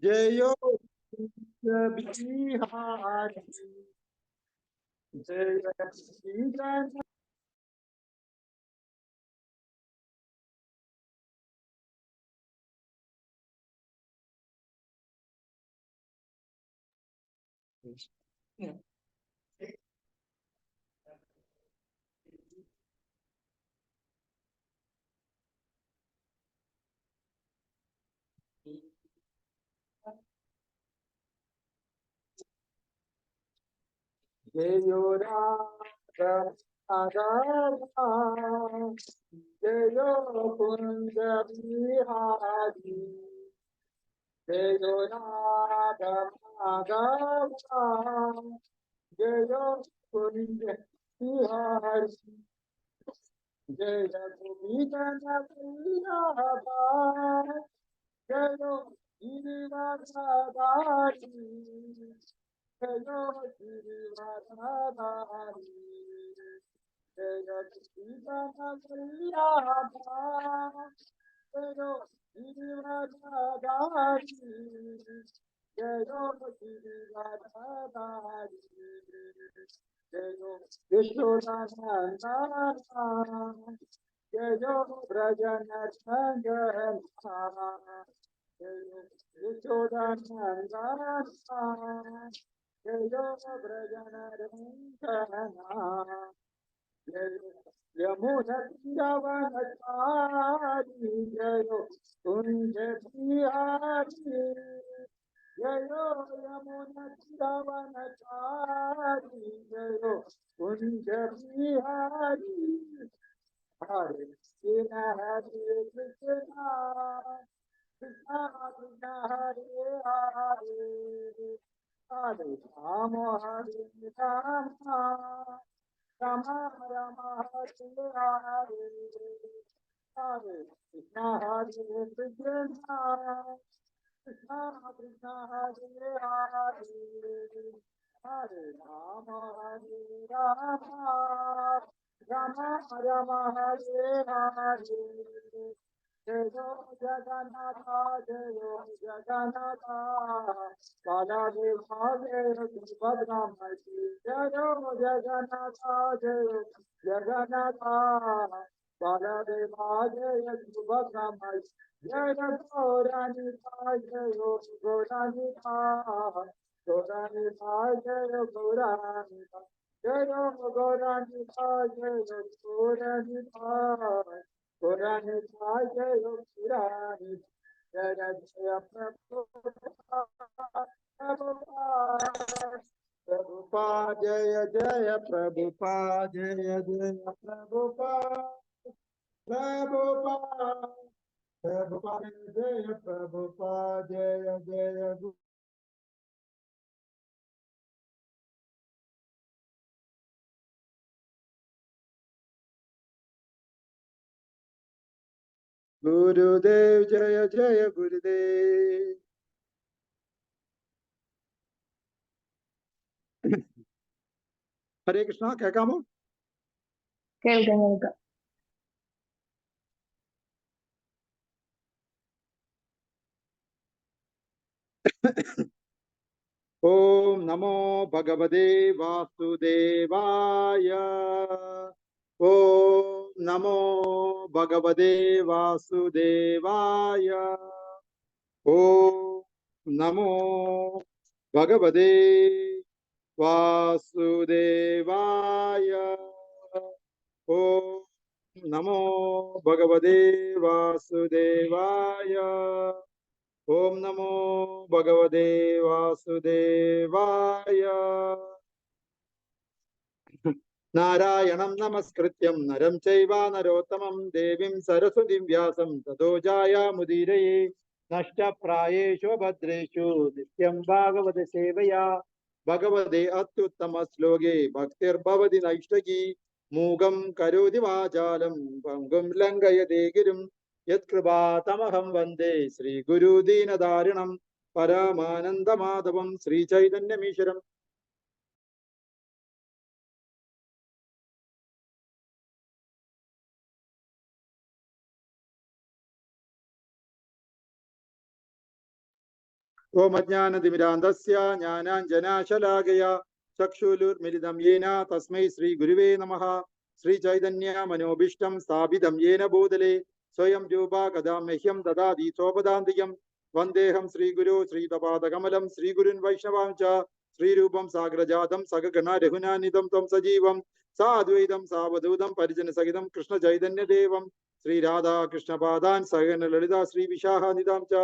जयो बिहारी जय श्री गणेश। जयो राधा जयो कुंज बिहारी जयो राधा जयो कुंज बिहारी जय गोपीजन प्रिया जयो गिरिवरधारी जयो गिरिवरधारी जय गोपीजन प्रिया जयो गिरिवरधारी जयो गिरिवरधारी जयो यशोदानंदन जयो ब्रजन संगना जयो यशोदानंदन जयो ब्रजन रंगना यमुनवनचारी जयो कुंज बिहारी जयो यमुनवनचारी जयो कुंज बिहारी हरे कृष्ण कृष्ण कृष्ण हरे हरे हरे राम राम राम हरे हरे हरे कृष्ण कृष्ण कृष्ण हरे हरे हरे राम राम राम हरे हरे जय जगन्नाथ जय जगन्नाथ बालादेव जय सुभद्रा जय जगन्नाथ जय जगन्नाथ बालादेव जय सुभद्रा जय गौरानी जय गौरानी गौरानी जय गौरानी जय गौरानी जय गौरानी पुरानी जय पुरानी जय जय प्रभुपा जय जय प्रभुपा जय जय प्रभुपा प्रभुपा प्रभुपा जय प्रभुपा जय जय गुरुदेव जय जय गुरुदेव। हरे कृष्णा क्या काम हो? കേൾക്കാം ओम नमो भगवते वासुदेवाय ओम नमो भगवते वासुदेवाय ओम नमो भगवते वासुदेवाय ओम नमो भगवते वासुदेवाय ओम नमो भगवते वासुदेवाय नारायणं नमस्कृत्यं नरं चैव नरोत्तमं देवीं सरस्वतीं व्यासं ततो जायामुदीरये नष्टप्रायेषु भद्रेषु नित्यं भागवत सेवया भगवते अत्युत्तमश्लोके भक्तिर्भवति नैष्ठकी मूगं करोति वाचालं भङ्गुं लङ्घयते गिरिं यत्कृपातमहं वन्दे श्रीगुरुदीनदारिणं परमानन्दमाधवं श्रीचैतन्यमीश्वरम्। ഓം അജ്ഞാനതിമിരാന്തസ്യ ജ്ഞാനാഞ്ജനാശലാകയ ചക്ഷുരുർമിലിതം യേന തസ്മൈ ശ്രീ ഗുരുവേ നമഃ. ശ്രീ ചൈതന്യ മനോഭീഷ്ടം സ്ഥാപിതം യേന ഭൂതലേ സ്വയം രൂപ കഥാ മഹ്യം ദദാതി സോപദാന്തികം. വന്ദേഹം ശ്രീഗുരു ശ്രീതപാദകമലം ശ്രീഗുരുൻ വൈഷ്ണവാം ച ശ്രീരൂപം സാഗ്രജാതം സഗഗണ രഘുനാനിതം ത്വം സജീവം സാദ്വൈതം സാവധൂതം പരിജന സഹിതം കൃഷ്ണ ചൈതന്യദേവം ശ്രീരാധാകൃഷ്ണപാദാൻ സഹഗണ ലളിത ശ്രീ വിശാഖാനിതാം ച.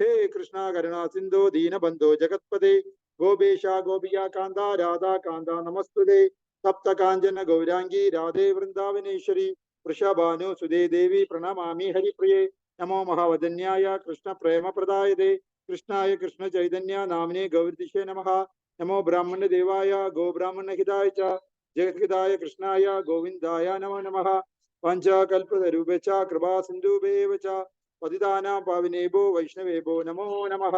ഹേ കൃഷ്ണ കരുണാ സിന്ധു ദീനബന്ധോ ജഗത്പദേ ഗോപേശ ഗോപിയ കാന്ത രാധാ കാന്ത നമസ്തുതേ. തപ്ത കാഞ്ചന ഗൗരാംഗി രാധേ വൃന്ദാവനേശ്വരി വൃഷഭാനു സുതേ ദേവി പ്രണമാമി ഹരിപ്രിയേ. നമോ മഹാവദന്യായ കൃഷ്ണ പ്രേമപ്രദായതേ കൃഷ്ണായ കൃഷ്ണ ചൈതന്യ നാമിനെ ഗൗരിദിശേ നമഃ. നമോ ബ്രാഹ്മണ ദേവായ ഗോബ്രാഹ്മണ ഹിതായ ച ജഗദ്ഹിതായ കൃഷ്ണായ ഗോവിന്ദായ നമോ നമഃ. പഞ്ചകൽപതരൂപേച്ച കൃപാ സിന്ധുഭേവ ച പതിതാനാം പാവനേഭോ വൈഷ്ണവേഭോ നമോ നമഃ.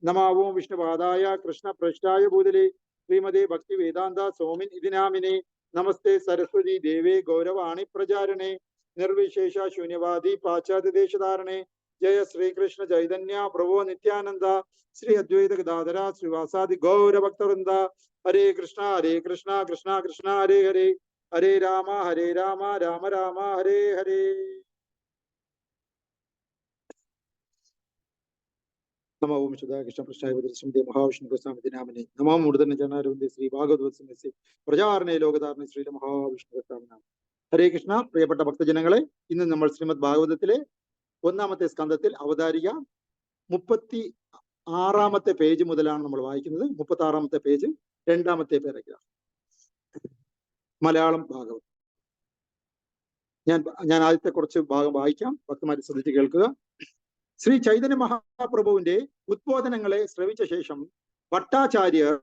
നമാവോം വിഷ്ണുപാദായ കൃഷ്ണ പ്രേഷ്ഠായ ഭൂതലേ ശ്രീമതേ ഭക്തി വേദാന്ത സ്വാമിൻ ഇതി നാമിനെ. നമസ്തേ സരസ്വതി ദേവേ ഗൗരവാണി പ്രചാരണേ നിർവിശേഷ ശൂന്യവാദി പാശ്ചാത്യ ദേശധാരണേ. ജയ ശ്രീകൃഷ്ണ ചൈതന്യ പ്രഭോ നിത്യാനന്ദ ശ്രീ അദ്വൈത ഗദാധര ശ്രീവാസാദി ഗൗരഭക്തവൃന്ദ. ഹരേ കൃഷ്ണ കൃഷ്ണ കൃഷ്ണ ഹരേ ഹരേ ഹരേ രാമ രാമ രാമ ഹരേ ഹരേ. നമോ ഓം കൃഷ്ണ കൃഷ്ണായ ശ്രീമതി മഹാവിഷ്ണു പ്രസ്വാമിനാമനെ നമോ മൂർധന ജനാരവിന്ദ ശ്രീ ഭാഗവത് പ്രചാരണേ ലോകധാരണ ശ്രീ മഹാവിഷ്ണു പ്രസ്വാമിനാമ. ഹരേ കൃഷ്ണ. പ്രിയപ്പെട്ട ഭക്തജനങ്ങളെ, ഇന്ന് നമ്മൾ ശ്രീമദ് ഭാഗവതത്തിലെ 1-ാമത്തെ സ്കന്ധത്തിൽ അവതാരിക 36-ാമത്തെ പേജ് മുതലാണ് നമ്മൾ വായിക്കുന്നത്. 36-ാമത്തെ പേജ് 2-ാമത്തെ പാരഗ്രാഫ്, മലയാളം ഭാഗവതം. ഞാൻ ആദ്യത്തെ കുറച്ച് ഭാഗം വായിക്കാം, ഭക്തന്മാരെ ശ്രദ്ധിച്ച് കേൾക്കുക. ശ്രീ ചൈതന്യ മഹാപ്രഭുവിന്റെ ഉദ്ബോധനങ്ങളെ ശ്രവിച്ച ശേഷം ഭട്ടാചാര്യർ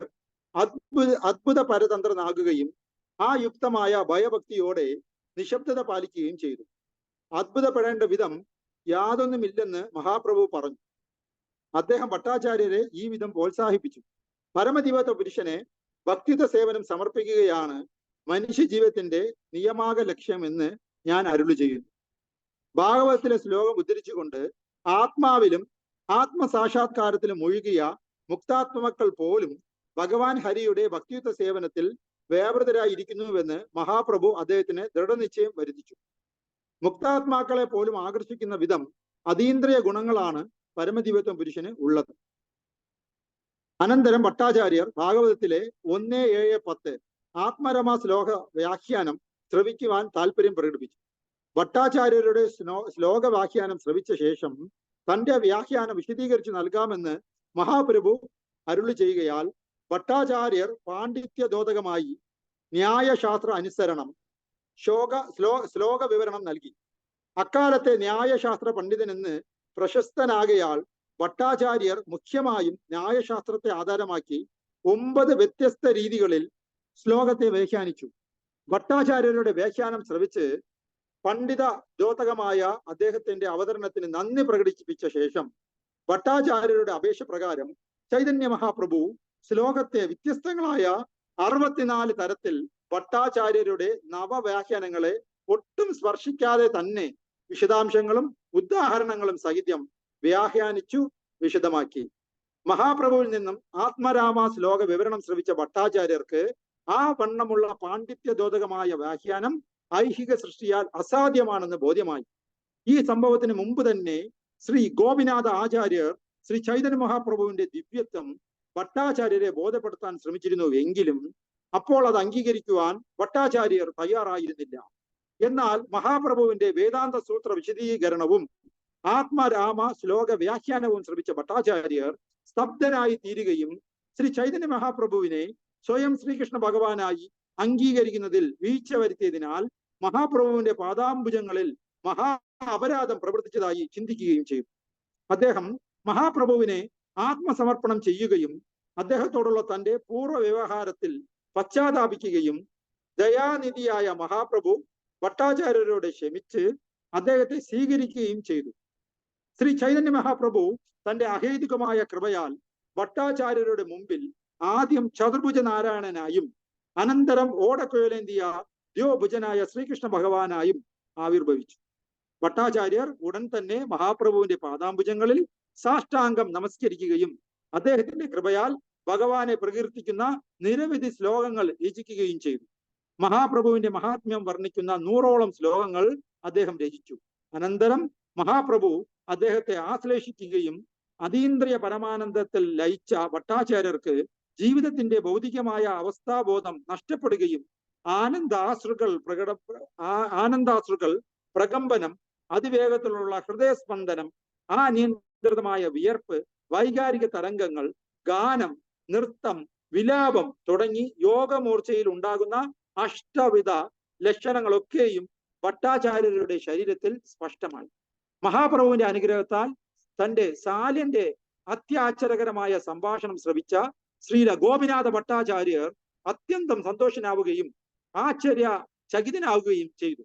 അദ്ഭുത പരതന്ത്രനാകുകയും ആ യുക്തമായ ഭയഭക്തിയോടെ നിശബ്ദത പാലിക്കുകയും ചെയ്തു. അത്ഭുതപ്പെടേണ്ട വിധം യാതൊന്നുമില്ലെന്ന് മഹാപ്രഭു പറഞ്ഞു. അദ്ദേഹം ഭട്ടാചാര്യരെ ഈ വിധം പ്രോത്സാഹിപ്പിച്ചു. പരമദിവ്യ പുരുഷനെ ഭക്തിയുത സേവനം സമർപ്പിക്കുകയാണ് മനുഷ്യ ജീവിതത്തിന്റെ നിയമാക ലക്ഷ്യമെന്ന് ഞാൻ അരുളി ചെയ്യുന്നു. ഭാഗവതത്തിലെ ശ്ലോകം ഉദ്ധരിച്ചുകൊണ്ട് ആത്മാവിലും ആത്മസാക്ഷാത്കാരത്തിലും മുഴുകിയ മുക്താത്മക്കൾ പോലും ഭഗവാൻ ഹരിയുടെ ഭക്തിയുത സേവനത്തിൽ വ്യാപൃതരായിരിക്കുന്നുവെന്ന് മഹാപ്രഭു അദ്ദേഹത്തിന് ദൃഢനിശ്ചയം വരുത്തിച്ചു. മുക്താത്മാക്കളെ പോലും ആകർഷിക്കുന്ന വിധം അതീന്ദ്രിയ ഗുണങ്ങളാണ് പരമദിവ്യത്വം പുരുഷന് ഉള്ളത്. അനന്തരം ഭട്ടാചാര്യർ ഭാഗവതത്തിലെ 1:7-10 ആത്മരമ ശ്ലോക വ്യാഖ്യാനം ശ്രവിക്കുവാൻ താല്പര്യം പ്രകടിപ്പിച്ചു. ഭട്ടാചാര്യരുടെ ശ്ലോക വ്യാഖ്യാനം ശ്രവിച്ച ശേഷം തന്റെ വ്യാഖ്യാനം വിശദീകരിച്ചു നൽകാമെന്ന് മഹാപ്രഭു അരുളി ചെയ്യുകയാൽ ഭട്ടാചാര്യർ പാണ്ഡിത്യദോതകമായി ന്യായശാസ്ത്ര അനുസരണം ശ്ലോക വിവരണം നൽകി. അക്കാലത്തെ ന്യായശാസ്ത്ര പണ്ഡിതനെന്ന് പ്രശസ്തനാകയാൽ ഭട്ടാചാര്യർ മുഖ്യമായും ന്യായശാസ്ത്രത്തെ ആധാരമാക്കി 9 വ്യത്യസ്ത രീതികളിൽ ശ്ലോകത്തെ വ്യാഖ്യാനിച്ചു. ഭട്ടാചാര്യരുടെ വ്യാഖ്യാനം ശ്രവിച്ച് പണ്ഡിത ദ്യോതകമായ അദ്ദേഹത്തിന്റെ അവതരണത്തിന് നന്ദി പ്രകടിപ്പിച്ച ശേഷം ഭട്ടാചാര്യരുടെ അപേക്ഷ പ്രകാരം ചൈതന്യ മഹാപ്രഭു ശ്ലോകത്തെ വ്യത്യസ്തങ്ങളായ 64 തരത്തിൽ ഭട്ടാചാര്യരുടെ നവവ്യാഖ്യാനങ്ങളെ ഒട്ടും സ്പർശിക്കാതെ തന്നെ വിശദാംശങ്ങളും ഉദാഹരണങ്ങളും സഹിതം വ്യാഖ്യാനിച്ചു വിശദമാക്കി. മഹാപ്രഭുവിൽ നിന്നും ആത്മരാമ ശ്ലോക വിവരണം ശ്രവിച്ച ഭട്ടാചാര്യർക്ക് ആ വണ്ണമുള്ള പാണ്ഡിത്യദോതകമായ വ്യാഖ്യാനം ഐഹിക സൃഷ്ടിയാൽ അസാധ്യമാണെന്ന് ബോധ്യമായി. ഈ സംഭവത്തിന് മുമ്പ് തന്നെ ശ്രീ ഗോപിനാഥ ആചാര്യർ ശ്രീ ചൈതന്യ മഹാപ്രഭുവിന്റെ ദിവ്യത്വം ഭട്ടാചാര്യരെ ബോധപ്പെടുത്താൻ ശ്രമിച്ചിരുന്നു. എങ്കിലും അപ്പോൾ അത് അംഗീകരിക്കുവാൻ ഭട്ടാചാര്യർ തയ്യാറായിരുന്നില്ല. എന്നാൽ മഹാപ്രഭുവിന്റെ വേദാന്ത സൂത്ര വിശദീകരണവും ആത്മരാമ ശ്ലോക വ്യാഖ്യാനവും ശ്രമിച്ച ഭട്ടാചാര്യർ സ്തബ്ധനായി തീരുകയും ശ്രീ ചൈതന്യ മഹാപ്രഭുവിനെ സ്വയം ശ്രീകൃഷ്ണ ഭഗവാനായി അംഗീകരിക്കുന്നതിൽ വീഴ്ച വരുത്തിയതിനാൽ മഹാപ്രഭുവിന്റെ പാദാംബുജങ്ങളിൽ മഹാ അപരാധം പ്രവർത്തിച്ചതായി ചിന്തിക്കുകയും ചെയ്തു. അദ്ദേഹം മഹാപ്രഭുവിനെ ആത്മസമർപ്പണം ചെയ്യുകയും അദ്ദേഹത്തോടുള്ള തന്റെ പൂർവ്വ വ്യവഹാരത്തിൽ പശ്ചാത്താപിക്കുകയും ദയാനിധിയായ മഹാപ്രഭു ഭട്ടാചാര്യരോട് ക്ഷമിച്ച് അദ്ദേഹത്തെ സ്വീകരിക്കുകയും ചെയ്തു. ശ്രീ ചൈതന്യ മഹാപ്രഭു തന്റെ അഹേതുകമായ കൃപയാൽ ഭട്ടാചാര്യരുടെ മുമ്പിൽ ആദ്യം ചതുർഭുജ നാരായണനായും അനന്തരം ഓടക്കുഴലേന്തിയ ദ്യോഭുജനായ ശ്രീകൃഷ്ണ ഭഗവാനായും ആവിർഭവിച്ചു. ഭട്ടാചാര്യർ ഉടൻ തന്നെ മഹാപ്രഭുവിന്റെ പാദാംബുജങ്ങളിൽ സാഷ്ടാംഗം നമസ്കരിക്കുകയും അദ്ദേഹത്തിന്റെ കൃപയാൽ ഭഗവാനെ പ്രകീർത്തിക്കുന്ന നിരവധി ശ്ലോകങ്ങൾ രചിക്കുകയും ചെയ്തു. മഹാപ്രഭുവിന്റെ മഹാത്മ്യം വർണ്ണിക്കുന്ന 100ഓളം ശ്ലോകങ്ങൾ അദ്ദേഹം രചിച്ചു. അനന്തരം മഹാപ്രഭു അദ്ദേഹത്തെ ആശ്ലേഷിക്കുകയും അതീന്ദ്രിയ പരമാനന്ദത്തിൽ ലയിച്ച ഭട്ടാചാര്യർക്ക് ജീവിതത്തിന്റെ ഭൗതികമായ അവസ്ഥാബോധം നഷ്ടപ്പെടുകയും ആനന്ദാശ്രുകൾ പ്രകമ്പനം, അതിവേഗത്തിലുള്ള ഹൃദയസ്പന്ദനം, അനിയന്ത്രിതമായ വിയർപ്പ്, വൈകാരിക തരംഗങ്ങൾ, ഗാനം, നൃത്തം, വിലാപം തുടങ്ങി യോഗമൂർച്ചയിൽ ഉണ്ടാകുന്ന അഷ്ടവിധ ലക്ഷണങ്ങളൊക്കെയും ഭട്ടാചാര്യരുടെ ശരീരത്തിൽ സ്പഷ്ടമായി. മഹാപ്രഭുവിന്റെ അനുഗ്രഹത്താൽ തന്റെ സാല്യന്റെ അത്യാശ്ചര്യകരമായ സംഭാഷണം ശ്രവിച്ച ശ്രീല ഗോപിനാഥ ഭട്ടാചാര്യർ അത്യന്തം സന്തോഷനാവുകയും ആശ്ചര്യചകിതനാവുകയും ചെയ്തു.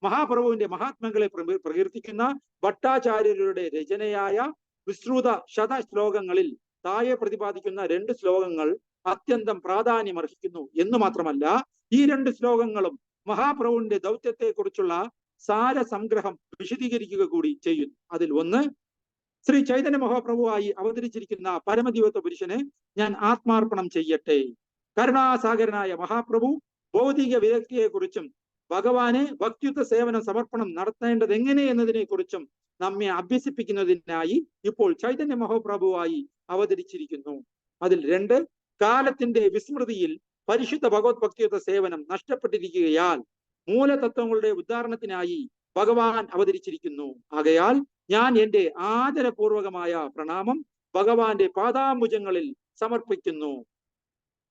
മഹാപ്രഭുവിന്റെ മഹാത്മ്യങ്ങളെ പ്രകീർത്തിക്കുന്ന ഭട്ടാചാര്യരുടെ രചനയായ വിസ്തൃത ശ്ലോകങ്ങളിൽ താഴെ പ്രതിപാദിക്കുന്ന 2 ശ്ലോകങ്ങൾ അത്യന്തം പ്രാധാന്യമർഹിക്കുന്നു എന്ന് മാത്രമല്ല, ഈ 2 ശ്ലോകങ്ങളും മഹാപ്രഭുവിന്റെ ദൗത്യത്തെ കുറിച്ചുള്ള സാരസംഗ്രഹം വിശദീകരിക്കുക കൂടി ചെയ്യുന്നു. അതിൽ ഒന്ന്, ശ്രീ ചൈതന്യ മഹാപ്രഭുവായി അവതരിച്ചിരിക്കുന്ന പരമദിവ്യത്വ പുരുഷനെ ഞാൻ ആത്മാർപ്പണം ചെയ്യട്ടെ. കരുണാസാഗരനായ മഹാപ്രഭു ഭൗതിക വിരക്തിയെക്കുറിച്ചും ഭഗവാനെ ഭക്തിയുക്ത സേവനം സമർപ്പണം നടത്തേണ്ടത് എങ്ങനെ എന്നതിനെ കുറിച്ചും നമ്മെ അഭ്യസിപ്പിക്കുന്നതിനായി ഇപ്പോൾ ചൈതന്യ മഹാപ്രഭുവായി അവതരിച്ചിരിക്കുന്നു. അതിൽ 2, കാലത്തിന്റെ വിസ്മൃതിയിൽ പരിശുദ്ധ ഭഗവത് ഭക്തിയുക്ത സേവനം നഷ്ടപ്പെട്ടിരിക്കുകയാൽ മൂലതത്വങ്ങളുടെ ഉദ്ധാരണത്തിനായി ഭഗവാൻ അവതരിച്ചിരിക്കുന്നു. ആകയാൽ ഞാൻ എന്റെ ആദരപൂർവകമായ പ്രണാമം ഭഗവാന്റെ പാദാംബുജങ്ങളിൽ സമർപ്പിക്കുന്നു.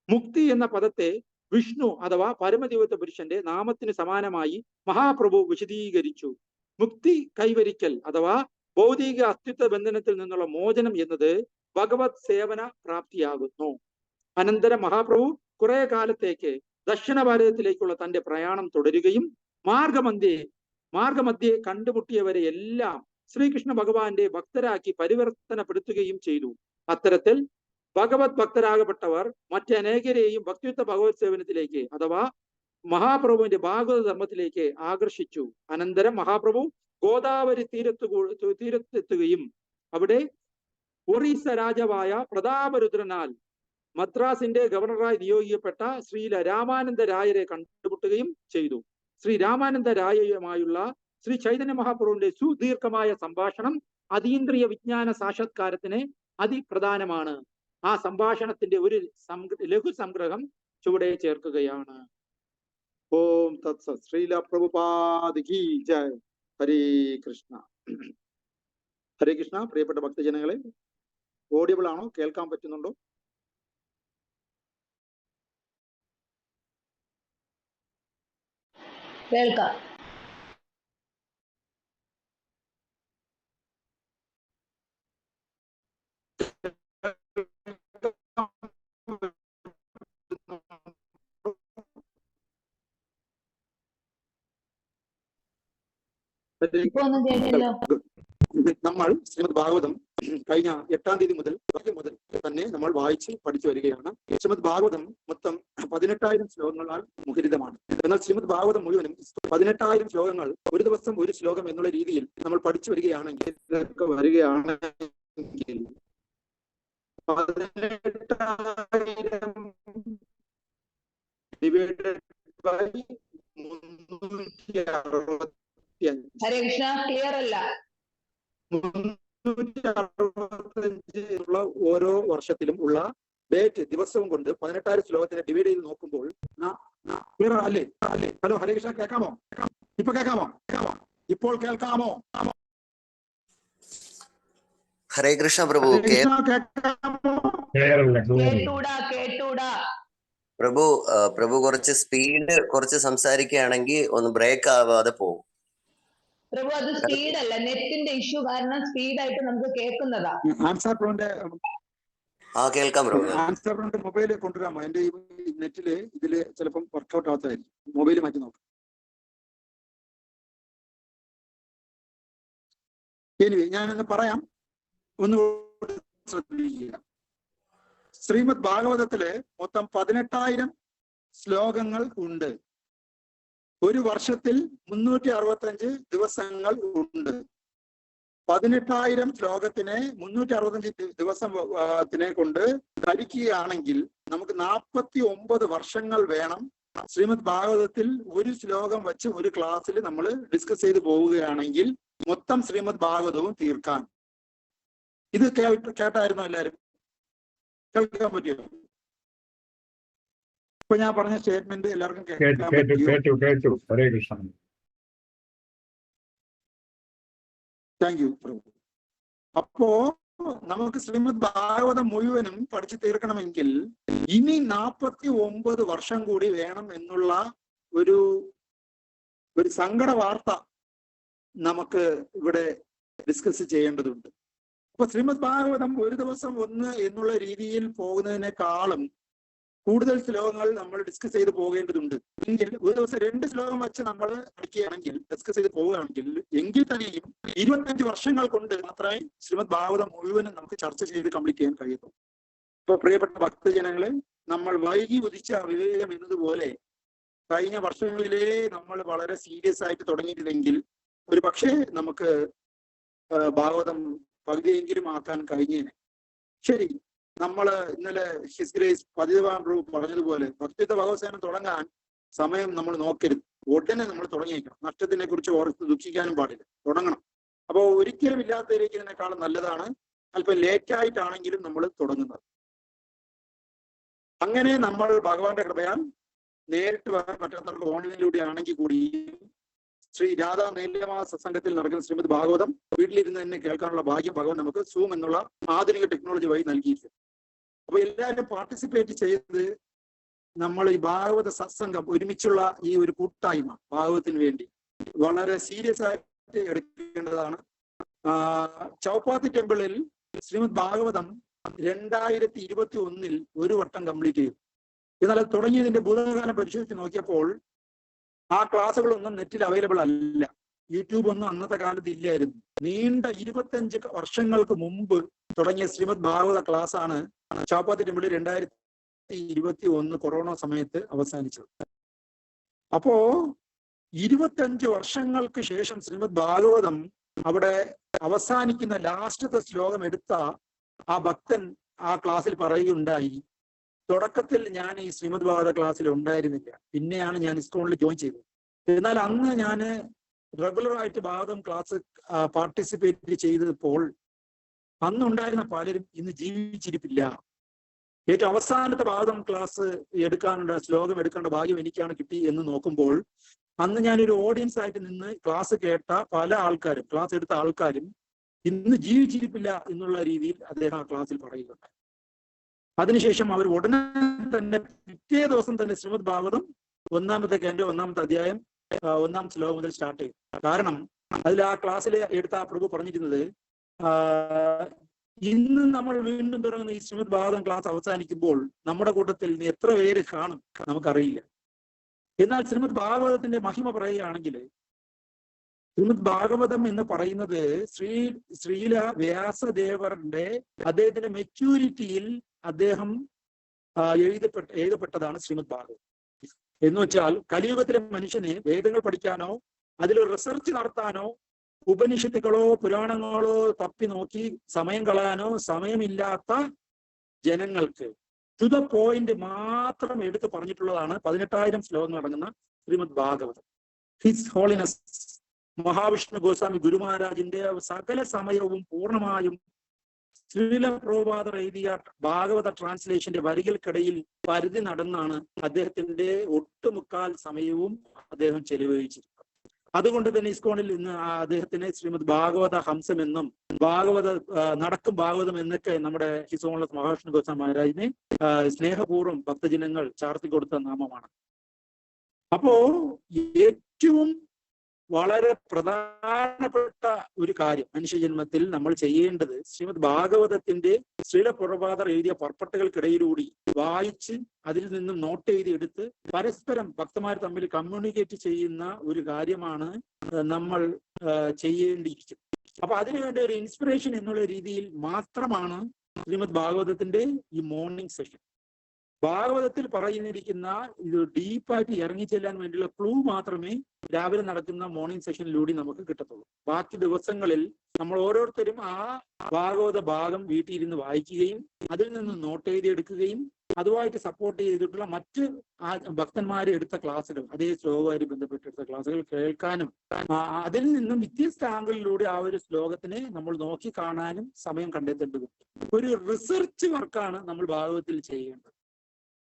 മുക്തി എന്ന പദത്തെ വിഷ്ണു അഥവാ പരമദിവ്യത്വ പുരുഷന്റെ നാമത്തിന് സമാനമായി മഹാപ്രഭു വിശദീകരിച്ചു. മുക്തി കൈവരിക്കൽ അഥവാ ഭൗതിക അസ്തിത്വ ബന്ധനത്തിൽ നിന്നുള്ള മോചനം എന്നത് ഭഗവത് സേവന പ്രാപ്തിയാകുന്നു. അനന്തരം മഹാപ്രഭു കുറെ കാലത്തേക്ക് ദക്ഷിണ ഭാരതത്തിലേക്കുള്ള തന്റെ പ്രയാണം തുടരുകയും മാർഗമധ്യേ കണ്ടുമുട്ടിയവരെ എല്ലാം ശ്രീകൃഷ്ണ ഭഗവാന്റെ ഭക്തരാക്കി പരിവർത്തനപ്പെടുത്തുകയും ചെയ്തു. അത്തരത്തിൽ ഭഗവത് ഭക്തരാകപ്പെട്ടവർ മറ്റനേകരെയും ഭക്തിയുക്ത ഭഗവത് സേവനത്തിലേക്ക് അഥവാ മഹാപ്രഭുവിന്റെ ഭാഗവത ധർമ്മത്തിലേക്ക് ആകർഷിച്ചു. അനന്തരം മഹാപ്രഭു ഗോദാവരി തീരത്തെത്തുകയും അവിടെ ഒറീസ രാജാവായ പ്രതാപരുദ്രനാൽ മദ്രാസിന്റെ ഗവർണറായി നിയോഗിക്കപ്പെട്ട ശ്രീല രാമാനന്ദ രായരെ കണ്ടുമുട്ടുകയും ചെയ്തു. ശ്രീ രാമാനന്ദ രായയുമായുള്ള ശ്രീ ചൈതന്യ മഹാപ്രഭുവിന്റെ സുദീർഘമായ സംഭാഷണം അതീന്ദ്രിയ വിജ്ഞാന സാക്ഷാത്കാരത്തിന് അതിപ്രധാനമാണ്. ആ സംഭാഷണത്തിന്റെ ഒരു ലഘു സംഗ്രഹം ചുവടെ ചേർക്കുകയാണ്. ഓം തത്സത്. ശ്രീല പ്രഭുപാദ് കീ ജയ്. ഹരേ കൃഷ്ണ. ഹരേ കൃഷ്ണ. പ്രിയപ്പെട്ട ഭക്തജനങ്ങളെ, ഓഡിയബിൾ ആണോ? കേൾക്കാൻ പറ്റുന്നുണ്ടോ? കേൾക്കാം. നമ്മൾ ശ്രീമദ് ഭാഗവതം കഴിഞ്ഞ 8-ാം തീയതി മുതൽ തന്നെ നമ്മൾ വായിച്ച് പഠിച്ചു വരികയാണ്. ശ്രീമദ് ഭാഗവതം മൊത്തം 18,000 ശ്ലോകങ്ങളാൽ മുഖരിതമാണ്. എന്നാൽ ശ്രീമദ് ഭാഗവതം മുഴുവനും 18,000 ശ്ലോകങ്ങൾ ഒരു ദിവസം ഒരു ശ്ലോകം എന്നുള്ള രീതിയിൽ നമ്മൾ പഠിച്ചു വരികയാണെങ്കിൽ 18,000 ഹരേ കൃഷ്ണ, ക്ലിയർ അല്ല. 365 ഓരോ വർഷത്തിലും ഉള്ള ഡേറ്റ് ദിവസവും കൊണ്ട് 18,000 ശ്ലോകത്തിനെ ഡിവൈഡ് ചെയ്ത് നോക്കുമ്പോൾ ക്ലിയർ അല്ലേ? ഹലോ ഹരേ കൃഷ്ണ, കേൾക്കാമോ? ഇപ്പൊ കേൾക്കാമോ? ഇപ്പോൾ കേൾക്കാമോ? ഹരേ കൃഷ്ണ പ്രഭു. പ്രഭു കുറച്ച് സ്പീഡ് സംസാരിക്കുകയാണെങ്കിൽ ഒന്ന് ബ്രേക്ക് ആവാതെ പോകും. പ്രഭു, അത് സ്പീഡ് അല്ല, നെറ്റിന്റെ ഇഷ്യൂ കാരണം സ്പീഡായിട്ട് നമുക്ക് കേൾക്കുന്നതാ. കേൾക്കാം പ്രഭു. ആൻസറിന്റെ മൊബൈൽ കൊണ്ടുവരാമോ? എന്റെ ഈ നെറ്റില് ഇതില് ചിലപ്പം വർക്ക്ഔട്ട് ആവാത്തായിരിക്കും. മൊബൈൽ മാറ്റി നോക്കാം. എനിവേ, ഞാനൊന്ന് പറയാം, ഒന്നുകൂടി ശ്രദ്ധിക്കുക. ശ്രീമദ് ഭാഗവതത്തില് മൊത്തം 18,000 ശ്ലോകങ്ങൾ ഉണ്ട്. ഒരു വർഷത്തിൽ 365 ദിവസങ്ങൾ ഉണ്ട്. 18,000 ശ്ലോകത്തിനെ 365 ദിവസത്തിനെ കൊണ്ട് ഹരിക്കുകയാണെങ്കിൽ നമുക്ക് 49 വർഷങ്ങൾ വേണം. ശ്രീമദ് ഭാഗവതത്തിൽ ഒരു ശ്ലോകം വെച്ച് ഒരു ക്ലാസ്സിൽ നമ്മൾ ഡിസ്കസ് ചെയ്ത് പോവുകയാണെങ്കിൽ മൊത്തം ശ്രീമദ് ഭാഗവതവും തീർക്കാൻ. ഇത് കേട്ടായിരുന്നോ എല്ലാവരും? കേൾക്കാൻ പറ്റിയോ? ഇപ്പൊ ഞാൻ പറഞ്ഞ സ്റ്റേറ്റ്മെന്റ് എല്ലാവർക്കും കേട്ടു. ഹരേ കൃഷ്ണ. താങ്ക് യു പ്രഭു. അപ്പോ നമുക്ക് ശ്രീമദ് ഭാഗവതം മുഴുവനും പഠിച്ചു തീർക്കണമെങ്കിൽ ഇനി 49 വർഷം കൂടി വേണം എന്നുള്ള ഒരു സങ്കട വാർത്ത നമുക്ക് ഇവിടെ ഡിസ്കസ് ചെയ്യേണ്ടതുണ്ട്. അപ്പൊ ശ്രീമദ് ഭാഗവതം ഒരു ദിവസം ഒന്ന് എന്നുള്ള രീതിയിൽ പോകുന്നതിനേക്കാളും കൂടുതൽ ശ്ലോകങ്ങൾ നമ്മൾ ഡിസ്കസ് ചെയ്ത് പോകേണ്ടതുണ്ട്. എങ്കിൽ ഒരു ദിവസം 2 ശ്ലോകം വെച്ച് നമ്മൾ പഠിക്കുകയാണെങ്കിൽ, ഡിസ്കസ് ചെയ്ത് പോവുകയാണെങ്കിൽ, എങ്കിൽ തന്നെയും 25 വർഷങ്ങൾ കൊണ്ട് മാത്രമേ ശ്രീമദ് ഭാഗവതം മുഴുവനും നമുക്ക് ചർച്ച ചെയ്ത് കംപ്ലീറ്റ് ചെയ്യാൻ കഴിയുള്ളൂ. ഇപ്പൊ പ്രിയപ്പെട്ട ഭക്തജനങ്ങളെ, നമ്മൾ വൈകി ഉദിച്ച വിവേകം എന്നതുപോലെ കഴിഞ്ഞ വർഷങ്ങളിലേ നമ്മൾ വളരെ സീരിയസ് ആയിട്ട് തുടങ്ങിയിട്ടില്ലെങ്കിൽ ഒരു പക്ഷേ നമുക്ക് ഭാഗവതം പകുതിയെങ്കിലും ആക്കാൻ കഴിഞ്ഞേനെ. ശരി, നമ്മള് ഇന്നലെ ഹിസ് ഗ്രേസ് പതിതവാൻ പ്രഭു പറഞ്ഞതുപോലെ ഭക്തിത്വ ഭഗവത്സേനം തുടങ്ങാൻ സമയം നമ്മൾ നോക്കരുത്. ഉടനെ നമ്മൾ തുടങ്ങിയേക്കണം. നഷ്ടത്തിനെ കുറിച്ച് ഓർത്ത് ദുഃഖിക്കാനും പാടില്ല, തുടങ്ങണം. അപ്പോൾ ഒരിക്കലും ഇല്ലാതിരിക്കുന്നതിനേക്കാളും നല്ലതാണ് അല്പം ലേറ്റായിട്ടാണെങ്കിലും നമ്മൾ തുടങ്ങുന്നത്. അങ്ങനെ നമ്മൾ ഭഗവാന്റെ കൃപയാൽ നേരിട്ട് വരാൻ പറ്റാത്തവർക്ക് ഓൺലൈനിലൂടെ ആണെങ്കിൽ കൂടിയും ശ്രീ രാധാ നീലമാ സത്സംഗത്തിൽ നടക്കുന്ന ശ്രീമദ് ഭാഗവതം വീട്ടിലിരുന്ന് തന്നെ കേൾക്കാനുള്ള ഭാഗ്യം ഭഗവാൻ നമുക്ക് സൂം എന്നുള്ള ആധുനിക ടെക്നോളജി വഴി നൽകിയിരിക്കും. അപ്പൊ എല്ലാവരും പാർട്ടിസിപ്പേറ്റ് ചെയ്ത് നമ്മൾ ഈ ഭാഗവത സത്സംഗം ഒരുമിച്ചുള്ള ഈ ഒരു കൂട്ടായ്മ ഭാഗവതത്തിന് വേണ്ടി വളരെ സീരിയസ് ആയിട്ട് എടുക്കേണ്ടതാണ്. ചൗപ്പാത്തി ടെമ്പിളിൽ ശ്രീമദ് ഭാഗവതം 2021 ഒരു വട്ടം കംപ്ലീറ്റ് ചെയ്തു. എന്നാൽ അത് തുടങ്ങിയതിന്റെ ഭൂതകാലം പരിശോധിച്ച് നോക്കിയപ്പോൾ ആ ക്ലാസ്സുകളൊന്നും നെറ്റിൽ അവൈലബിൾ അല്ല. യൂട്യൂബ് ഒന്നും അന്നത്തെ കാലത്ത് ഇല്ലായിരുന്നു. നീണ്ട 25 വർഷങ്ങൾക്ക് മുമ്പ് തുടങ്ങിയ ശ്രീമദ് ഭാഗവത ക്ലാസ് ആണ് ചൗപ്പാത്തി ടെമ്പിളിൽ 2021 കൊറോണ സമയത്ത് അവസാനിച്ചത്. അപ്പോ 25 വർഷങ്ങൾക്ക് ശേഷം ശ്രീമദ് ഭാഗവതം അവിടെ അവസാനിക്കുന്ന ലാസ്റ്റത്തെ ശ്ലോകം എടുത്ത ആ ഭക്തൻ ആ ക്ലാസ്സിൽ പറയുകയുണ്ടായി, തുടക്കത്തിൽ ഞാൻ ഈ ശ്രീമദ് ഭാഗവത ക്ലാസ്സിൽ ഉണ്ടായിരുന്നില്ല, പിന്നെയാണ് ഞാൻ ഇസ്കോണിൽ ജോയിൻ ചെയ്തത്. എന്നാൽ അന്ന് ഞാൻ റെഗുലർ ആയിട്ട് ഭാഗവതം ക്ലാസ് പാർട്ടിസിപ്പേറ്റ് ചെയ്തപ്പോൾ അന്നുണ്ടായിരുന്ന പലരും ഇന്ന് ജീവിച്ചിരിപ്പില്ല. ഏറ്റവും അവസാനത്തെ ഭാഗവതം ക്ലാസ് എടുക്കാനുള്ള ശ്ലോകം എടുക്കേണ്ട ഭാഗ്യം എനിക്കാണ് കിട്ടി എന്ന് നോക്കുമ്പോൾ അന്ന് ഞാനൊരു ഓഡിയൻസ് ആയിട്ട് നിന്ന് ക്ലാസ് കേട്ട പല ആൾക്കാരും, ക്ലാസ് എടുത്ത ആൾക്കാരും ഇന്ന് ജീവിച്ചിരിപ്പില്ല എന്നുള്ള രീതിയിൽ അദ്ദേഹം ആ ക്ലാസ്സിൽ പറയുകയുണ്ടായി. അതിനുശേഷം അവർ ഉടനെ തന്നെ പിറ്റേ ദിവസം തന്നെ ശ്രീമദ് ഭാഗവതം ഒന്നാമത്തെ അധ്യായം 1-ാം ശ്ലോകം മുതൽ സ്റ്റാർട്ട് ചെയ്തു. കാരണം അതിൽ ആ ക്ലാസ്സിൽ എടുത്ത ആ പ്രഭു പറഞ്ഞിരുന്നത്, ഇന്ന് നമ്മൾ വീണ്ടും തുടങ്ങുന്ന ഈ ശ്രീമദ് ഭാഗവതം ക്ലാസ് അവസാനിക്കുമ്പോൾ നമ്മുടെ കൂട്ടത്തിൽ എത്ര പേര് കാണും നമുക്കറിയില്ല. എന്നാൽ ശ്രീമദ് ഭാഗവതത്തിന്റെ മഹിമ പറയുകയാണെങ്കിൽ ശ്രീമദ് ഭാഗവതം എന്ന് പറയുന്നത് ശ്രീല വ്യാസദേവരുടെ അദ്ദേഹത്തിന്റെ മെച്യൂരിറ്റിയിൽ അദ്ദേഹം എഴുതപ്പെട്ടതാണ് ശ്രീമദ് ഭാഗവതം. എന്ന് വെച്ചാൽ കലിയുഗത്തിലെ മനുഷ്യന് വേദങ്ങൾ പഠിക്കാനോ അതിലൊരു റിസർച്ച് നടത്താനോ ഉപനിഷത്തുകളോ പുരാണങ്ങളോ തപ്പി നോക്കി സമയം കളയാനോ സമയമില്ലാത്ത ജനങ്ങൾക്ക് ടു ദ പോയിന്റ് മാത്രം എടുത്ത് പറഞ്ഞിട്ടുള്ളതാണ് 18,000 ശ്ലോകങ്ങൾ അടങ്ങുന്ന ശ്രീമദ് ഭാഗവതം. ഹിസ് ഹോളിനെസ് മഹാവിഷ്ണു ഗോസ്വാമി ഗുരുമഹാരാജിന്റെ സകല സമയവും പൂർണ്ണമായും ശ്രീല പ്രഭുപാദർ എഴുതിയ ഭാഗവത ട്രാൻസ്ലേഷന്റെ വരികൾക്കിടയിൽ പരിധി നടന്നാണ് അദ്ദേഹത്തിന്റെ ഒട്ടുമുക്കാൽ സമയവും അദ്ദേഹം ചെലവഴിച്ചിരുന്നത്. അതുകൊണ്ട് തന്നെ ഇസ്കോണിൽ ഇന്ന് അദ്ദേഹത്തിന് ശ്രീമദ് ഭാഗവത ഹംസം എന്നും നടക്കും ഭാഗവതം എന്നൊക്കെ നമ്മുടെ ഹിസോണിലെ മഹാവിഷ്ണു ഗോസ്വാമി മഹാരാജിനെ സ്നേഹപൂർവ്വം ഭക്തജനങ്ങൾ ചാർത്തി കൊടുത്ത നാമമാണ്. അപ്പോ ഏറ്റവും വളരെ പ്രധാനപ്പെട്ട ഒരു കാര്യം മനുഷ്യജന്മത്തിൽ നമ്മൾ ചെയ്യേണ്ടത് ശ്രീമദ് ഭാഗവതത്തിന്റെ ശ്രീല പ്രഭുപാദർ എഴുതിയ പർപ്പട്ടുകൾക്കിടയിലൂടി വായിച്ച് അതിൽ നിന്നും നോട്ട് എഴുതി എടുത്ത് പരസ്പരം ഭക്തന്മാർ തമ്മിൽ കമ്മ്യൂണിക്കേറ്റ് ചെയ്യുന്ന ഒരു കാര്യമാണ് നമ്മൾ ചെയ്യേണ്ടിയിരിക്കുന്നത്. അപ്പൊ അതിനുവേണ്ട ഒരു ഇൻസ്പിറേഷൻ എന്നുള്ള രീതിയിൽ മാത്രമാണ് ശ്രീമദ് ഭാഗവതത്തിന്റെ ഈ മോർണിംഗ് സെഷൻ. ഭാഗവതത്തിൽ പറഞ്ഞിരിക്കുന്ന ഇത് ഡീപ്പായിട്ട് ഇറങ്ങിച്ചെല്ലാൻ വേണ്ടിയുള്ള ക്ലൂ മാത്രമേ രാവിലെ നടക്കുന്ന മോർണിംഗ് സെഷനിലൂടെ നമുക്ക് കിട്ടത്തുള്ളൂ. ബാക്കി ദിവസങ്ങളിൽ നമ്മൾ ഓരോരുത്തരും ആ ഭാഗവത ഭാഗം വീട്ടിൽ ഇരുന്ന് വായിക്കുകയും അതിൽ നിന്ന് നോട്ട് എഴുതിയെടുക്കുകയും അതുമായിട്ട് സപ്പോർട്ട് ചെയ്തിട്ടുള്ള മറ്റ് ഭക്തന്മാരെ എടുത്ത ക്ലാസ്സുകൾ, അതേ ശ്ലോകവുമായി ബന്ധപ്പെട്ടെടുത്ത ക്ലാസ്സുകൾ കേൾക്കാനും അതിൽ നിന്നും വ്യത്യസ്ത ആംഗിളിലൂടെ ആ ഒരു ശ്ലോകത്തിനെ നമ്മൾ നോക്കി കാണാനും സമയം കണ്ടെത്തേണ്ടതുണ്ട്. ഒരു റിസർച്ച് വർക്കാണ് നമ്മൾ ഭാഗവതത്തിൽ ചെയ്യേണ്ടത്.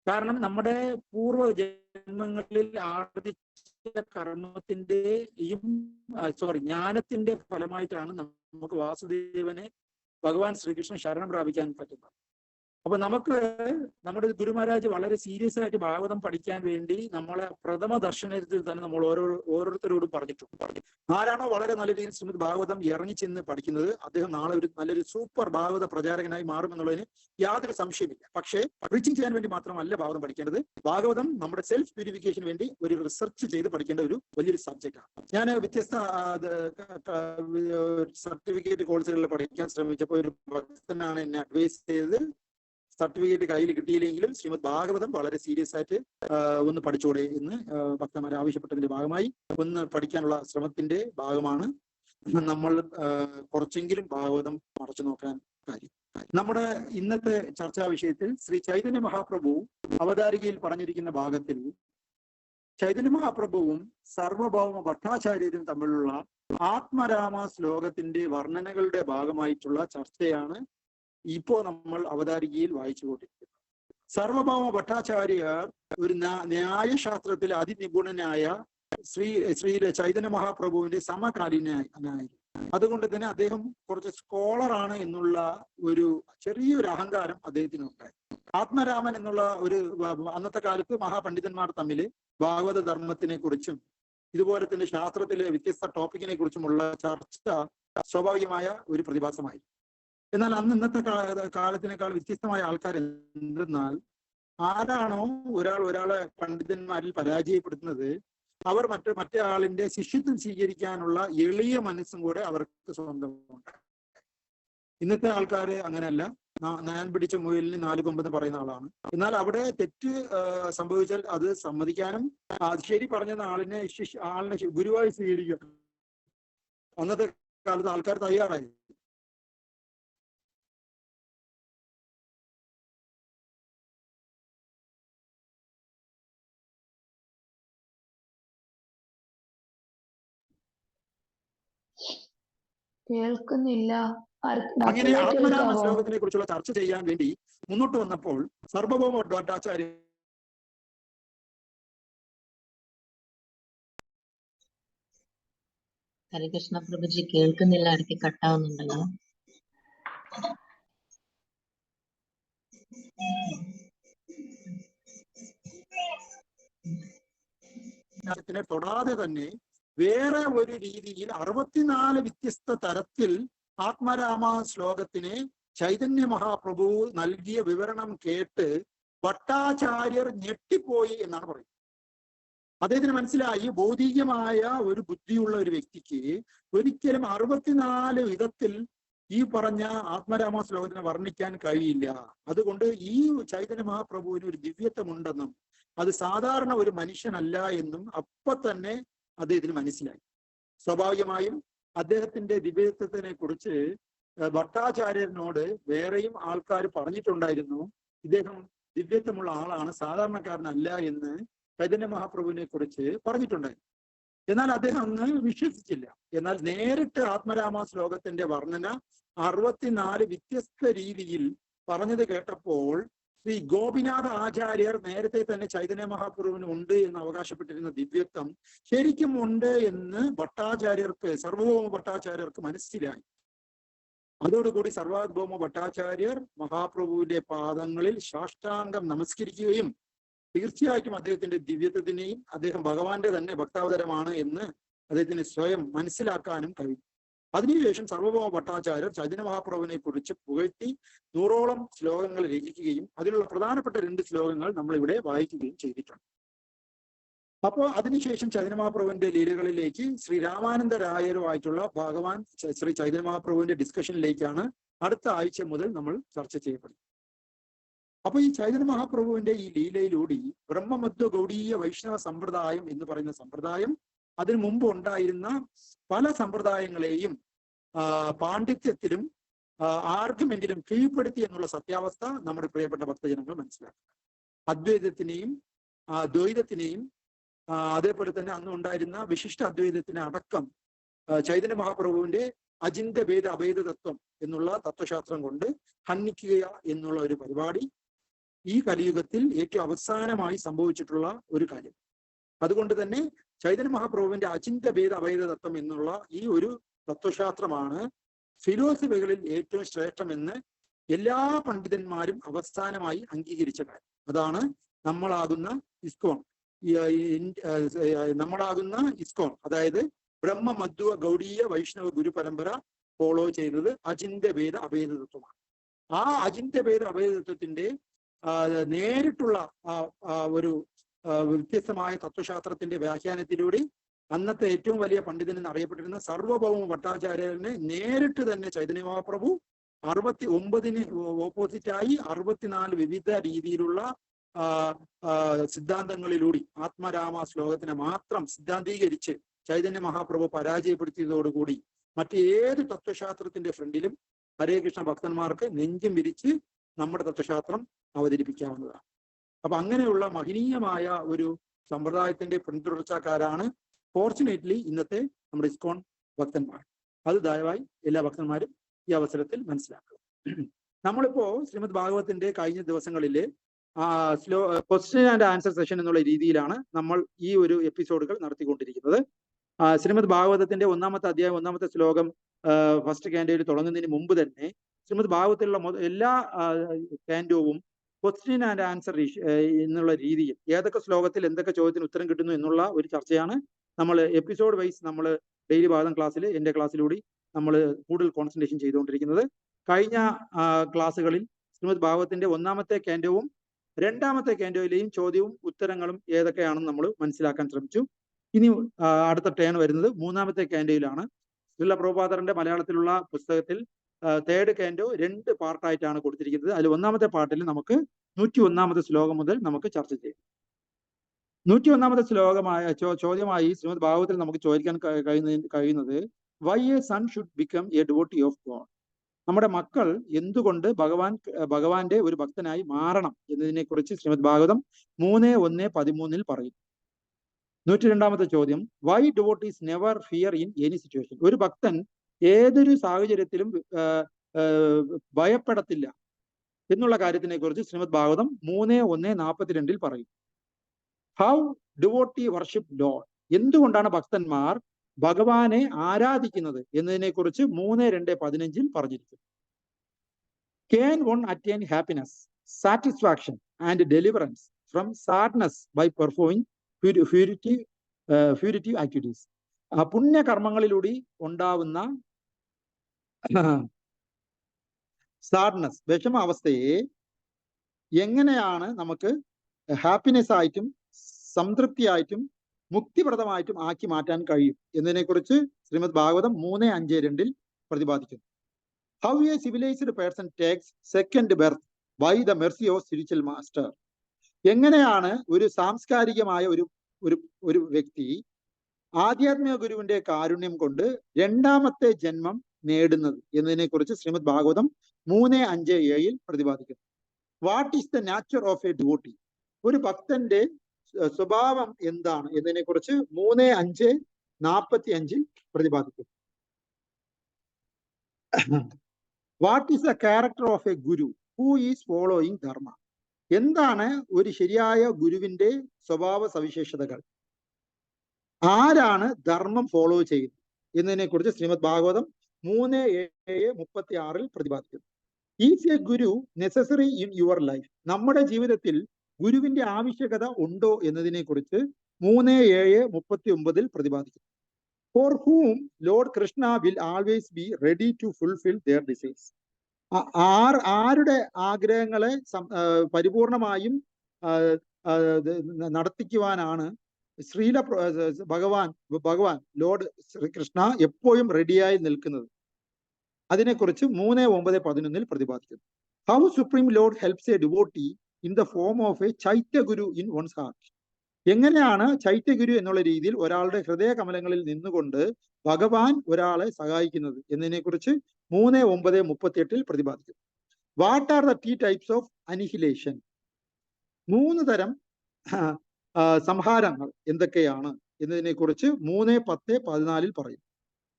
കാരണം നമ്മുടെ പൂർവ്വ ജന്മങ്ങളിൽ ആർജിച്ച കർമ്മത്തിന്റെയും ജ്ഞാനത്തിന്റെ ഫലമായിട്ടാണ് നമുക്ക് വാസുദേവനെ ഭഗവാൻ ശ്രീകൃഷ്ണൻ ശരണം പ്രാപിക്കാൻ പറ്റുന്നത്. അപ്പൊ നമുക്ക് നമ്മുടെ ഗുരുമഹാരാജ് വളരെ സീരിയസ് ആയിട്ട് ഭാഗവതം പഠിക്കാൻ വേണ്ടി നമ്മളെ പ്രഥമ ദർശനത്തിൽ തന്നെ നമ്മൾ ഓരോരുത്തരോടും പറഞ്ഞിട്ടുണ്ട്. ആരാണോ വളരെ നല്ല രീതിയിൽ ശ്രീമദ് ഭാഗവതം ഇറങ്ങിച്ചെന്ന് പഠിക്കുന്നത് അദ്ദേഹം നാളെ ഒരു നല്ലൊരു സൂപ്പർ ഭാഗവത പ്രചാരകനായി മാറുമെന്നുള്ളതിന് യാതൊരു സംശയമില്ല. പക്ഷേ റീച്ചിങ് ചെയ്യാൻ വേണ്ടി മാത്രമല്ല ഭാഗവതം പഠിക്കേണ്ടത്. ഭാഗവതം നമ്മുടെ സെൽഫ് പ്യൂരിഫിക്കേഷന് വേണ്ടി ഒരു റിസർച്ച് ചെയ്ത് പഠിക്കേണ്ട ഒരു വലിയൊരു സബ്ജക്റ്റാണ്. ഞാൻ വ്യത്യസ്ത സർട്ടിഫിക്കറ്റ് കോഴ്സുകളിൽ പഠിക്കാൻ ശ്രമിച്ചപ്പോൾ ഒരു ഭക്തനാണ് എന്നെ അഡ്വൈസ് ചെയ്തത്, സർട്ടിഫിക്കറ്റ് കയ്യിൽ കിട്ടിയില്ലെങ്കിലും ശ്രീമദ് ഭാഗവതം വളരെ സീരിയസ് ആയിട്ട് ഒന്ന് പഠിച്ചോടെ എന്ന് ഭക്തന്മാരെ ആവശ്യപ്പെട്ടതിന്റെ ഭാഗമായി ഒന്ന് പഠിക്കാനുള്ള ശ്രമത്തിന്റെ ഭാഗമാണ് നമ്മൾ കുറച്ചെങ്കിലും ഭാഗവതം മറച്ചു നോക്കാൻ കാര്യം. നമ്മുടെ ഇന്നത്തെ ചർച്ചാ വിഷയത്തിൽ ശ്രീ ചൈതന്യ മഹാപ്രഭു അവതാരികയിൽ പറഞ്ഞിരിക്കുന്ന ഭാഗത്തിൽ ചൈതന്യ മഹാപ്രഭുവും സർവഭൗമ ഭട്ടാചാര്യരും തമ്മിലുള്ള ആത്മരാമ ശ്ലോകത്തിന്റെ വർണ്ണനകളുടെ ഭാഗമായിട്ടുള്ള ചർച്ചയാണ് ഇപ്പോ നമ്മൾ അവതാരികയിൽ വായിച്ചുകൊണ്ടിരിക്കുന്നത്. സർവഭൗമ ഭട്ടാചാര്യർ ഒരു ന്യായശാസ്ത്രത്തിൽ അതിനിപുണനായ ശ്രീ ചൈതന്യ മഹാപ്രഭുവിന്റെ സമകാലീനായിരുന്നു. അതുകൊണ്ട് തന്നെ അദ്ദേഹം കുറച്ച് സ്കോളറാണ് എന്നുള്ള ഒരു ചെറിയൊരു അഹങ്കാരം അദ്ദേഹത്തിനുണ്ടായി. ആത്മരാമൻ എന്നുള്ള ഒരു അന്നത്തെ കാലത്ത് മഹാപണ്ഡിതന്മാർ തമ്മിൽ ഭാഗവത ധർമ്മത്തിനെ കുറിച്ചും ഇതുപോലെ തന്നെ ശാസ്ത്രത്തിലെ വ്യത്യസ്ത ടോപ്പിക്കിനെ കുറിച്ചുമുള്ള ചർച്ച സ്വാഭാവികമായ ഒരു പ്രതിഭാസമായി. എന്നാൽ അന്ന് ഇന്നത്തെ കാലത്തിനേക്കാൾ വ്യത്യസ്തമായ ആൾക്കാർ എന്തെന്നാൽ ആരാണോ ഒരാളെ പണ്ഡിതന്മാരിൽ പരാജയപ്പെടുത്തുന്നത് അവർ മറ്റേ ആളിന്റെ ശിഷ്യത്വം സ്വീകരിക്കാനുള്ള എളിയ മനസ്സും കൂടെ അവർക്ക് സ്വന്തമുണ്ട്. ഇന്നത്തെ ആൾക്കാര് അങ്ങനെയല്ല. ഞാൻ പിടിച്ച മുയലിന് 4 കൊമ്പെന്ന് പറയുന്ന ആളാണ്. എന്നാൽ അവിടെ തെറ്റ് സംഭവിച്ചാൽ അത് സമ്മതിക്കാനും ശരി പറഞ്ഞ ആളിനെ ഗുരുവായി സ്വീകരിക്കുക അന്നത്തെ കാലത്ത് ആൾക്കാർ തയ്യാറായി. കേൾക്കുന്നില്ല. അങ്ങനെ ആത്മരാമ ശ്ലോകത്തിനെ കുറിച്ചുള്ള ചർച്ച ചെയ്യാൻ വേണ്ടി മുന്നോട്ട് വന്നപ്പോൾ സർവഭൗമ ഭട്ടാചാര്യ ഹരികൃഷ്ണ പ്രഭുജി കേൾക്കുന്നില്ല, ഇടയ്ക്ക് കട്ടാവുന്നുണ്ടല്ലോ. തൊടാതെ തന്നെ വേറെ ഒരു രീതിയിൽ 64 വ്യത്യസ്ത തരത്തിൽ ആത്മരാമ ശ്ലോകത്തിനെ ചൈതന്യ മഹാപ്രഭു നൽകിയ വിവരണം കേട്ട് ഭട്ടാചാര്യർ ഞെട്ടിപ്പോയി എന്നാണ് പറയുന്നത്. അദ്ദേഹത്തിന് മനസ്സിലായി ഭൗതികമായ ഒരു ബുദ്ധിയുള്ള ഒരു വ്യക്തിക്ക് ഒരിക്കലും 64 വിധത്തിൽ ഈ പറഞ്ഞ ആത്മരാമ ശ്ലോകത്തിനെ വർണ്ണിക്കാൻ കഴിയില്ല. അതുകൊണ്ട് ഈ ചൈതന്യ മഹാപ്രഭുവിന് ഒരു ദിവ്യത്വമുണ്ടെന്നും അത് സാധാരണ ഒരു മനുഷ്യനല്ല എന്നും അപ്പൊ തന്നെ അദ്ദേഹത്തിന് മനസ്സിലായി. സ്വാഭാവികമായും അദ്ദേഹത്തിന്റെ ദിവ്യത്വത്തിനെ കുറിച്ച് ഭട്ടാചാര്യനോട് വേറെയും ആൾക്കാർ പറഞ്ഞിട്ടുണ്ടായിരുന്നു. ഇദ്ദേഹം ദിവ്യത്വമുള്ള ആളാണ്, സാധാരണക്കാരനല്ല എന്ന് ചൈതന്യ മഹാപ്രഭുവിനെ കുറിച്ച് പറഞ്ഞിട്ടുണ്ടായിരുന്നു. എന്നാൽ അദ്ദേഹം അന്ന് വിശ്വസിച്ചില്ല. എന്നാൽ നേരിട്ട് ആത്മരാമ ശ്ലോകത്തിന്റെ വർണ്ണന 64 വ്യത്യസ്ത രീതിയിൽ പറഞ്ഞത് കേട്ടപ്പോൾ ശ്രീ ഗോപിനാഥ ആചാര്യർ നേരത്തെ തന്നെ ചൈതന്യ മഹാപ്രഭുവിന് ഉണ്ട് എന്ന് അവകാശപ്പെട്ടിരുന്ന ദിവ്യത്വം ശരിക്കും ഉണ്ട് എന്ന് സർവഭൗമ ഭട്ടാചാര്യർക്ക് മനസ്സിലായി. അതോടുകൂടി സർവഭൗമ ഭട്ടാചാര്യർ മഹാപ്രഭുവിന്റെ പാദങ്ങളിൽ സാഷ്ടാംഗം നമസ്കരിക്കുകയും തീർച്ചയായിട്ടും അദ്ദേഹത്തിന്റെ ദിവ്യത്വത്തിനെയും അദ്ദേഹം ഭഗവാന്റെ തന്നെ ഭക്താവതാരമാണ് എന്ന് അദ്ദേഹത്തിന് സ്വയം മനസ്സിലാക്കാനും കഴിയും. അതിനുശേഷം സർവഭൗമ ഭട്ടാചാര്യർ ചൈതന്യ മഹാപ്രഭുവിനെ കുറിച്ച് പുകഴ്ത്തി 100ഓളം ശ്ലോകങ്ങൾ രചിക്കുകയും അതിലുള്ള പ്രധാനപ്പെട്ട 2 ശ്ലോകങ്ങൾ നമ്മൾ ഇവിടെ വായിക്കുകയും ചെയ്തിട്ടുണ്ട്. അപ്പോൾ അതിനുശേഷം ചൈതന്യ മഹാപ്രഭുവിന്റെ ലീലകളിലേക്ക് ശ്രീ രാമാനന്ദ രായരുമായിട്ടുള്ള ഭഗവാൻ ശ്രീ ചൈതന്യ മഹാപ്രഭുവിന്റെ ഡിസ്കഷനിലേക്കാണ് അടുത്ത ആഴ്ച മുതൽ നമ്മൾ ചർച്ച ചെയ്യപ്പെടുന്നത്. അപ്പൊ ഈ ചൈതന്യ മഹാപ്രഭുവിന്റെ ഈ ലീലയിലൂടെ ബ്രഹ്മമധ്വ ഗൗഡീയ വൈഷ്ണവ സമ്പ്രദായം എന്ന് പറയുന്ന സമ്പ്രദായം അതിനു മുമ്പ് ഉണ്ടായിരുന്ന പല സമ്പ്രദായങ്ങളെയും പാണ്ഡിത്യത്തിലും ആർഗ്യുമെന്റിലും കീഴ്പ്പെടുത്തി എന്നുള്ള സത്യാവസ്ഥ നമ്മുടെ പ്രിയപ്പെട്ട ഭക്തജനങ്ങൾ മനസ്സിലാക്കുക. അദ്വൈതത്തിനെയും ദ്വൈതത്തിനെയും അതേപോലെ തന്നെ അന്ന് ഉണ്ടായിരുന്ന വിശിഷ്ട അദ്വൈതത്തിനെ അടക്കം ചൈതന്യ മഹാപ്രഭുവിന്റെ അചിന്ത്യഭേദ അഭേദ തത്വം എന്നുള്ള തത്വശാസ്ത്രം കൊണ്ട് ഹന്നിക്കുക എന്നുള്ള ഒരു പരിപാടി ഈ കലിയുഗത്തിൽ ഏറ്റവും അവസാനമായി സംഭവിച്ചിട്ടുള്ള ഒരു കാര്യം. അതുകൊണ്ട് തന്നെ ചൈതന്യ മഹാപ്രഭുവിന്റെ അചിന്ത്യഭേദ അഭേദ തത്വം എന്നുള്ള ഈ ഒരു തത്വശാസ്ത്രമാണ് ഫിലോസഫികളിൽ ഏറ്റവും ശ്രേഷ്ഠമെന്ന് എല്ലാ പണ്ഡിതന്മാരും അവസാനമായി അംഗീകരിച്ച കാര്യം. അതാണ് നമ്മളാകുന്ന ഇസ്കോൺ അതായത് ബ്രഹ്മമധ്വ ഗൗഡീയ വൈഷ്ണവ ഗുരു പരമ്പര ഫോളോ ചെയ്തത് അചിന്ത്യഭേദ അഭേദ തത്വമാണ്. ആ അചിന്ത്യഭേദ അഭേദ തത്വത്തിന്റെ നേരിട്ടുള്ള ഒരു വ്യത്യസ്തമായ തത്വശാസ്ത്രത്തിന്റെ വ്യാഖ്യാനത്തിലൂടെ അന്നത്തെ ഏറ്റവും വലിയ പണ്ഡിതൻ എന്നറിയപ്പെട്ടിരുന്ന സർവഭൗമ ഭട്ടാചാര്യനെ നേരിട്ട് തന്നെ ചൈതന്യ മഹാപ്രഭു 69 ഓപ്പോസിറ്റായി 64 വിവിധ രീതിയിലുള്ള സിദ്ധാന്തങ്ങളിലൂടെ ആത്മരാമ ശ്ലോകത്തിനെ മാത്രം സിദ്ധാന്തീകരിച്ച് ചൈതന്യ മഹാപ്രഭു പരാജയപ്പെടുത്തിയതോടുകൂടി മറ്റേത് തത്വശാസ്ത്രത്തിന്റെ ഫ്രണ്ടിലും ഹരേ കൃഷ്ണ ഭക്തന്മാർക്ക് നെഞ്ചും വിരിച്ച് നമ്മുടെ തത്വശാസ്ത്രം അവതരിപ്പിക്കാവുന്നതാണ്. അപ്പൊ അങ്ങനെയുള്ള മഹനീയമായ ഒരു സമ്പ്രദായത്തിന്റെ പിന്തുടർച്ചക്കാരാണ് ഫോർച്ചുനേറ്റ്ലി ഇന്നത്തെ നമ്മുടെ ഇസ്കോൺ ഭക്തന്മാർ. അത് ദയവായി എല്ലാ ഭക്തന്മാരും ഈ അവസരത്തിൽ മനസ്സിലാക്കുക. നമ്മളിപ്പോ ശ്രീമദ് ഭാഗവത്തിന്റെ കഴിഞ്ഞ ദിവസങ്ങളിലെ ക്വസ്റ്റ്യൻ ആൻഡ് ആൻസർ സെഷൻ എന്നുള്ള രീതിയിലാണ് നമ്മൾ ഈ ഒരു എപ്പിസോഡുകൾ നടത്തിക്കൊണ്ടിരിക്കുന്നത്. ശ്രീമദ് ഭാഗവതത്തിന്റെ 1-ാമത്തെ അധ്യായം 1-ാമത്തെ ശ്ലോകം ഫസ്റ്റ് കാൻഡോയിൽ തുടങ്ങുന്നതിന് മുമ്പ് തന്നെ ശ്രീമദ് ഭാഗവത്തിലുള്ള എല്ലാ കാൻഡോവും ക്വസ്റ്റ്യൻ ആൻഡ് ആൻസർ എന്നുള്ള രീതിയിൽ ഏതൊക്കെ ശ്ലോകത്തിൽ എന്തൊക്കെ ചോദ്യത്തിന് ഉത്തരം കിട്ടുന്നു എന്നുള്ള ഒരു ചർച്ചയാണ് നമ്മൾ എപ്പിസോഡ് വൈസ് നമ്മൾ ഡെയിലി ഭാഗം ക്ലാസ്സിൽ എൻ്റെ ക്ലാസ്സിലൂടെ നമ്മൾ കൂടുതൽ കോൺസെൻട്രേഷൻ ചെയ്തുകൊണ്ടിരിക്കുന്നത്. കഴിഞ്ഞ ക്ലാസ്സുകളിൽ ശ്രീമദ് ഭാഗവത്തിന്റെ 1-ാമത്തെ കാൻഡോവും 2-ാമത്തെ കാൻഡോയിലെയും ചോദ്യവും ഉത്തരങ്ങളും ഏതൊക്കെയാണെന്ന് നമ്മൾ മനസ്സിലാക്കാൻ ശ്രമിച്ചു. ഇനി അടുത്ത ടേൺ വരുന്നത് 3-ാമത്തെ കാൻഡോയിലാണ്. ശ്രീല പ്രഭുപാദറിന്റെ മലയാളത്തിലുള്ള പുസ്തകത്തിൽ 3rd കാൻഡോ 2 പാർട്ടായിട്ടാണ് കൊടുത്തിരിക്കുന്നത്. അതിൽ 1-ാമത്തെ പാർട്ടിൽ നമുക്ക് 101-ാമത്തെ ശ്ലോകം മുതൽ നമുക്ക് ചർച്ച ചെയ്യാം. 101-ാമത്തെ ചോദ്യമായി ശ്രീമദ് ഭാഗവത്തിൽ നമുക്ക് ചോദിക്കാൻ കഴിയുന്നത് why a son should become a devotee of God. നമ്മുടെ മക്കൾ എന്തുകൊണ്ട് ഭഗവാന്റെ ഒരു ഭക്തനായി മാറണം എന്നതിനെ കുറിച്ച് ശ്രീമദ് ഭാഗവതം 3:1-13 പറയും. 102-ാമത്തെ ചോദ്യം why devotees never fear in any situation. ഒരു ഭക്തൻ ഏതൊരു സാഹചര്യത്തിലും ഭയപ്പെടത്തില്ല എന്നുള്ള കാര്യത്തിനെ കുറിച്ച് ശ്രീമദ് ഭാഗവതം 3:1-42 പറയും. How devotee worship Lord. എന്തുകൊണ്ടാണ് ഭക്തന്മാർ ഭഗവാനെ ആരാധിക്കുന്നത് എന്നതിനെ കുറിച്ച് 3:2-15 പറഞ്ഞിരിക്കുന്നു. Can one attain happiness, satisfaction and deliverance from sadness by performing puritive activities. പുണ്യകർമ്മങ്ങളിലൂടെ ഉണ്ടാവുന്ന സാഡ്നസ് വിഷമാവസ്ഥയെ എങ്ങനെയാണ് നമുക്ക് ഹാപ്പിനെസ് ആയിട്ടും സംതൃപ്തിയായിട്ടും മുക്തിപ്രദമായിട്ടും ആക്കി മാറ്റാൻ കഴിയും എന്നതിനെ കുറിച്ച് ശ്രീമദ് ഭാഗവതം 3:5-2 പ്രതിപാദിക്കുന്നു. How a civilized person takes second birth by the mercy of spiritual master. എങ്ങനെയാണ് ഒരു സാംസ്കാരികമായ ഒരു വ്യക്തി ആധ്യാത്മിക ഗുരുവിന്റെ കാരുണ്യം കൊണ്ട് 2ാമത്തെ ജന്മം നേടുന്നത് എന്നതിനെ കുറിച്ച് ശ്രീമദ് ഭാഗവതം 3:5-7 പ്രതിപാദിക്കുന്നു. What is the nature of a devotee. ഒരു ഭക്തന്റെ സ്വഭാവം എന്താണ് എന്നതിനെ കുറിച്ച് 3:5-45 പ്രതിപാദിക്കുന്നു. What is the character of a guru who is following dharma. എന്താണ് ഒരു ശരിയായ ഗുരുവിന്റെ സ്വഭാവ സവിശേഷതകൾ, ആരാണ് ധർമ്മം ഫോളോ ചെയ്യുന്നത് എന്നതിനെ കുറിച്ച് ശ്രീമദ് ഭാഗവതം 3:7-36 പ്രതിപാദിക്കുന്നു. Is a guru necessary in your life. നമ്മുടെ ജീവിതത്തിൽ ഗുരുവിന്റെ ആവശ്യകത ഉണ്ടോ എന്നതിനെ കുറിച്ച് 3:7-39 പ്രതിപാദിക്കുന്നു. For whom Lord Krishna will always be ready to fulfil their desires. ആരുടെ ആഗ്രഹങ്ങളെ പരിപൂർണമായും നടത്തിക്കുവാനാണ് ശ്രീല ഭഗവാൻ ലോർഡ് ശ്രീകൃഷ്ണ എപ്പോഴും റെഡിയായി നിൽക്കുന്നത്. അതിനെക്കുറിച്ച് 3:9-11 പ്രതിപാദിക്കുന്നു. How Supreme Lord helps a devotee in the form of a Chaitya Guru in one's heart. എങ്ങനെയാണ് ചൈത്യഗുരു എന്നുള്ള രീതിയിൽ ഒരാളുടെ ഹൃദയ കമലങ്ങളിൽ നിന്നുകൊണ്ട് ഭഗവാൻ ഒരാളെ സഹായിക്കുന്നത് എന്നതിനെ കുറിച്ച് 3:9-38 പ്രതിപാദിക്കുന്നു. What are the three types of annihilation? 3 തരം സംഹാരങ്ങൾ എന്തൊക്കെയാണ് എന്നതിനെ കുറിച്ച് 3:10-14 പറയും.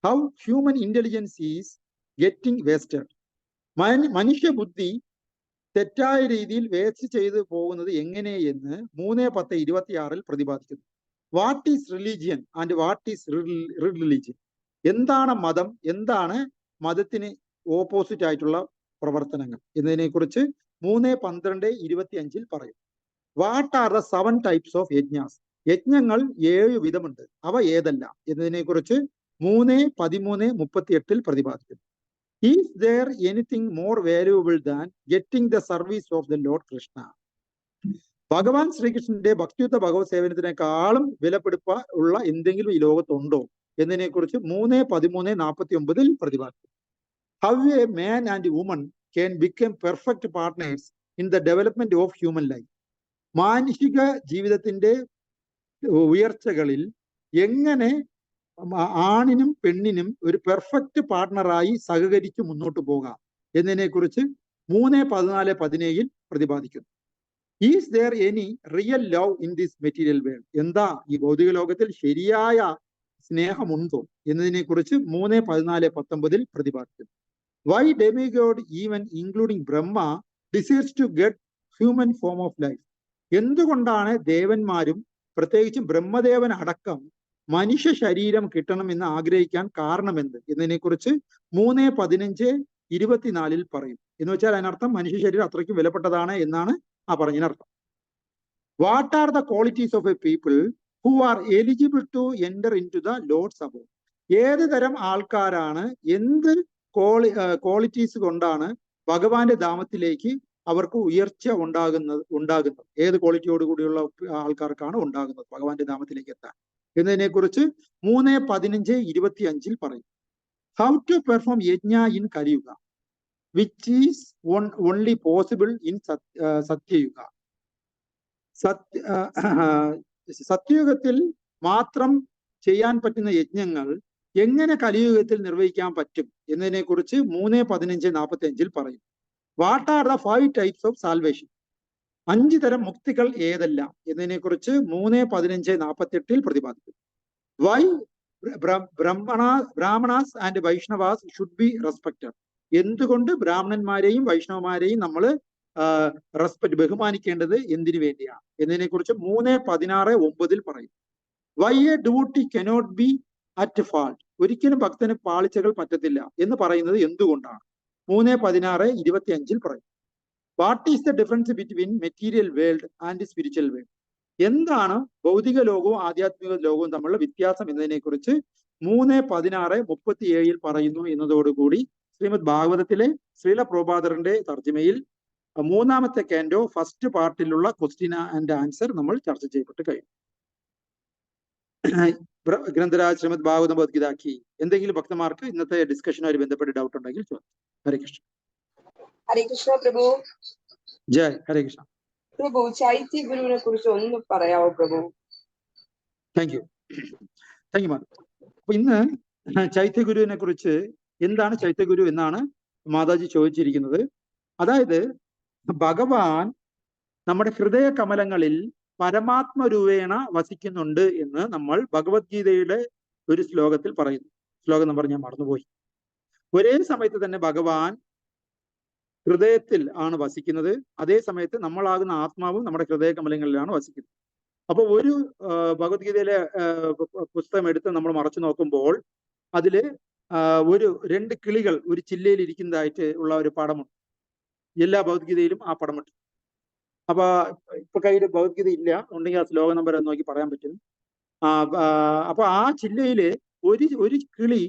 How human intelligence is getting wasted. മനുഷ്യ ബുദ്ധി തെറ്റായ രീതിയിൽ വേസ്റ്റ് ചെയ്തു പോകുന്നത് എങ്ങനെയെന്ന് 3:10-26 പ്രതിപാദിക്കുന്നു. What is religion and what is religion? എന്താണ് മതം, എന്താണ് മതത്തിന് ഓപ്പോസിറ്റ് ആയിട്ടുള്ള പ്രവർത്തനങ്ങൾ എന്നതിനെ കുറിച്ച് 3:12-25 പറയും. What are the 7 types of yajnas? യജ്ഞങ്ങൾ 7 വിധമുണ്ട്, അവ ഏതെല്ലാം എന്നതിനെ കുറിച്ച് 3:13-38 പ്രതിപാദിക്കുന്നു. Is there anything more valuable than getting the service of the Lord Krishna? ഭഗവാൻ ശ്രീകൃഷ്ണന്റെ ഭക്തിയുക്ത ഭഗവത് സേവനത്തിനേക്കാളും വിലപിടിപ്പ ഉള്ള എന്തെങ്കിലും ഈ ലോകത്തുണ്ടോ എന്നതിനെ കുറിച്ച് 3:13-49 പ്രതിപാദിക്കുന്നു. How a man and woman can become perfect partners in the development of human life. മാനുഷിക ജീവിതത്തിന്റെ ഉയർച്ചകളിൽ എങ്ങനെ ആണിനും പെണ്ണിനും ഒരു പെർഫെക്റ്റ് പാർട്ട്ണറായി സഹകരിച്ച് മുന്നോട്ട് പോകാം എന്നതിനെ കുറിച്ച് 3:14-17 പ്രതിപാദിക്കുന്നു. Is there any real love in this material world? എന്താ ഈ ഭൗതിക ലോകത്തിൽ ശരിയായ സ്നേഹമുണ്ടോ എന്നതിനെ കുറിച്ച് 3:14-19 പ്രതിപാദിക്കുന്നു. Why demigod even including Brahma desires to get human form of life? എന്തുകൊണ്ടാണ് ദേവന്മാരും പ്രത്യേകിച്ചും ബ്രഹ്മദേവൻ അടക്കം മനുഷ്യ ശരീരം കിട്ടണമെന്ന് ആഗ്രഹിക്കാൻ കാരണമെന്ത് എന്നതിനെ കുറിച്ച് 3:15-24 പറയും. എന്ന് വെച്ചാൽ അതിനർത്ഥം മനുഷ്യ ശരീരം അത്രയ്ക്കും വിലപ്പെട്ടതാണ് എന്നാണ് ആ പറഞ്ഞതിനർത്ഥം. What are the qualities of a people who are eligible to enter in to the lords above? ഏത് തരം ആൾക്കാരാണ്, എന്ത് ക്വാളിറ്റീസ് കൊണ്ടാണ് ഭഗവാന്റെ ധാമത്തിലേക്ക് അവർക്ക് ഉയർച്ച ഉണ്ടാകുന്നത്? ഏത് ക്വാളിറ്റിയോട് കൂടിയുള്ള ആൾക്കാർക്കാണ് ഉണ്ടാകുന്നത് ഭഗവാന്റെ ധാമത്തിലേക്ക് എത്താൻ എന്നതിനെ കുറിച്ച് 3:15-25 പറയും. How to perform yajna in Kaliyuga which is only possible in Satyayuga? സത്യയുഗത്തിൽ മാത്രം ചെയ്യാൻ പറ്റുന്ന യജ്ഞങ്ങൾ എങ്ങനെ കലിയുഗത്തിൽ നിർവഹിക്കാൻ പറ്റും എന്നതിനെ കുറിച്ച് 3:15-45 പറയും. What are the 5 types of salvation? 5 തരം മുക്തികൾ ഏതെല്ലാം എന്നതിനെ കുറിച്ച് 3:15-48 പ്രതിപാദിക്കും. Why Brahmanas and Vaishnavas should be respected? എന്തുകൊണ്ട് ബ്രാഹ്മണന്മാരെയും വൈഷ്ണവമാരെയും നമ്മൾ ബഹുമാനിക്കേണ്ടത് എന്തിനു വേണ്ടിയാണ് എന്നതിനെ കുറിച്ച് 3:16-9 പറയും. Why a duty cannot be at fault? ഒരിക്കലും ഭക്തന് പാളിച്ചകൾ പറ്റത്തില്ല എന്ന് പറയുന്നത് എന്തുകൊണ്ടാണ്? 3:16-25 പറയും. What is the difference between material world and spiritual world? എന്താണ് ഭൗതിക ലോകവും ആധ്യാത്മിക ലോകവും തമ്മിലുള്ള വ്യത്യാസം എന്നതിനെ കുറിച്ച് 3:16-37 പറയുന്നു എന്നതോടുകൂടി ശ്രീമദ് ഭാഗവതത്തിലെ ശ്രീല പ്രഭുപാദറിന്റെ തർജ്ജിമയിൽ 3ാമത്തെ കാൻഡോ ഫസ്റ്റ് പാർട്ടിലുള്ള ക്വസ്റ്റ്യൻ ആൻഡ് ആൻസർ നമ്മൾ ചർച്ച ചെയ്യപ്പെട്ട് കഴിഞ്ഞു. ഗ്രന്ഥരാജ് ശ്രീമദ് ഭാഗവതം ഭഗവത്ഗീതാക്കി എന്തെങ്കിലും ഭക്തന്മാർക്ക് ഇന്നത്തെ ഡിസ്കഷനുമായി ബന്ധപ്പെട്ട് ഡൗട്ട് ഉണ്ടെങ്കിൽ ചോദിച്ചു. ഹരേ കൃഷ്ണ. ഹരേ കൃഷ്ണ പ്രഭു. ജയ് ഹരേ കൃഷ്ണ. പ്രഭു, ചൈത്യ ഗുരുവിനെ കുറിച്ച് ഒന്ന് പറയാവോ പ്രഭു? Thank you madam. അപ്പൊ ഇന്ന് ചൈത്യഗുരുവിനെ കുറിച്ച് എന്താണ് ചൈത്യഗുരു എന്നാണ് മാതാജി ചോദിച്ചിരിക്കുന്നത്. അതായത് ഭഗവാൻ നമ്മുടെ ഹൃദയ കമലങ്ങളിൽ പരമാത്മരൂപേണ വസിക്കുന്നുണ്ട് എന്ന് നമ്മൾ ഭഗവത്ഗീതയുടെ ഒരു ശ്ലോകത്തിൽ പറയുന്നു. ശ്ലോകം നമ്പർ ഞാൻ മറന്നുപോയി. ഒരേ സമയത്ത് തന്നെ ഭഗവാൻ ഹൃദയത്തിൽ ആണ് വസിക്കുന്നത്, അതേ സമയത്ത് നമ്മളാകുന്ന ആത്മാവും നമ്മുടെ ഹൃദയ കമലങ്ങളിലാണ് വസിക്കുന്നത്. അപ്പൊ ഒരു ഭഗവത്ഗീതയിലെ പുസ്തകം എടുത്ത് നമ്മൾ മറച്ചു നോക്കുമ്പോൾ അതില് ഒരു 2 കിളികൾ ഒരു ചില്ലയിൽ ഇരിക്കുന്നതായിട്ട് ഉള്ള ഒരു പടമുണ്ട്. എല്ലാ ഭഗവത്ഗീതയിലും ആ പടമുണ്ട്. അപ്പൊ ഇപ്പൊ കയ്യിൽ ഭഗവത്ഗീത ഇല്ല, ഉണ്ടെങ്കിൽ ആ ശ്ലോക നമ്പർ നോക്കി പറയാൻ പറ്റും. അപ്പൊ ആ ചില്ലയില് ഒരു കിളി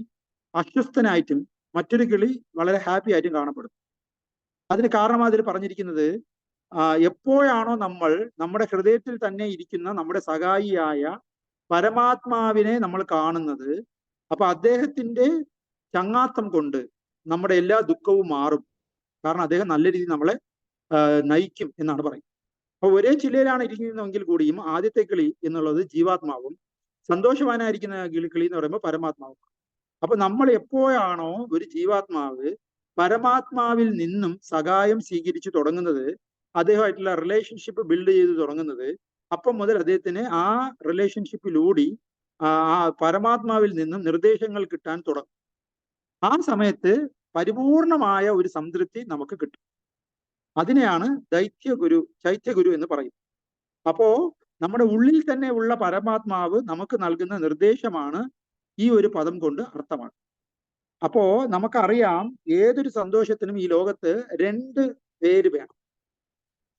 അസ്വസ്ഥനായിട്ടും മറ്റൊരു കിളി വളരെ ഹാപ്പി ആയിട്ടും കാണപ്പെടും. അതിന് കാരണം അതിൽ പറഞ്ഞിരിക്കുന്നത് എപ്പോഴാണോ നമ്മൾ നമ്മുടെ ഹൃദയത്തിൽ തന്നെ ഇരിക്കുന്ന നമ്മുടെ സഹായിയായ പരമാത്മാവിനെ നമ്മൾ കാണുന്നത്, അപ്പൊ അദ്ദേഹത്തിന്റെ ചങ്ങാത്തം കൊണ്ട് നമ്മുടെ എല്ലാ ദുഃഖവും മാറും കാരണം അദ്ദേഹം നല്ല രീതിയിൽ നമ്മളെ നയിക്കും എന്നാണ് പറയുന്നത്. അപ്പൊ ഒരേ ചില്ലയിലാണ് ഇരിക്കുന്നതെങ്കിൽ കൂടിയും ആദ്യത്തെ കിളി എന്നുള്ളത് ജീവാത്മാവും സന്തോഷവാനായിരിക്കുന്ന കിളി എന്ന് പറയുമ്പോൾ പരമാത്മാവും. അപ്പൊ നമ്മൾ എപ്പോഴാണോ ഒരു ജീവാത്മാവ് പരമാത്മാവിൽ നിന്നും സഹായം സ്വീകരിച്ചു തുടങ്ങുന്നത്, അദ്ദേഹമായിട്ടുള്ള റിലേഷൻഷിപ്പ് ബിൽഡ് ചെയ്ത് തുടങ്ങുന്നത്, അപ്പം മുതൽ അദ്ദേഹത്തിന് ആ റിലേഷൻഷിപ്പിലൂടെ ആ പരമാത്മാവിൽ നിന്നും നിർദ്ദേശങ്ങൾ കിട്ടാൻ തുടങ്ങും. ആ സമയത്ത് പരിപൂർണമായ ഒരു സംതൃപ്തി നമുക്ക് കിട്ടും. അതിനെയാണ് ചൈത്യഗുരു എന്ന് പറയും. അപ്പോ നമ്മുടെ ഉള്ളിൽ തന്നെ ഉള്ള പരമാത്മാവ് നമുക്ക് നൽകുന്ന നിർദ്ദേശമാണ് ഈ ഒരു പദം കൊണ്ട് അർത്ഥമാണ്. അപ്പോ നമുക്കറിയാം, ഏതൊരു സന്തോഷത്തിനും ഈ ലോകത്ത് 2 പേര് വേണം.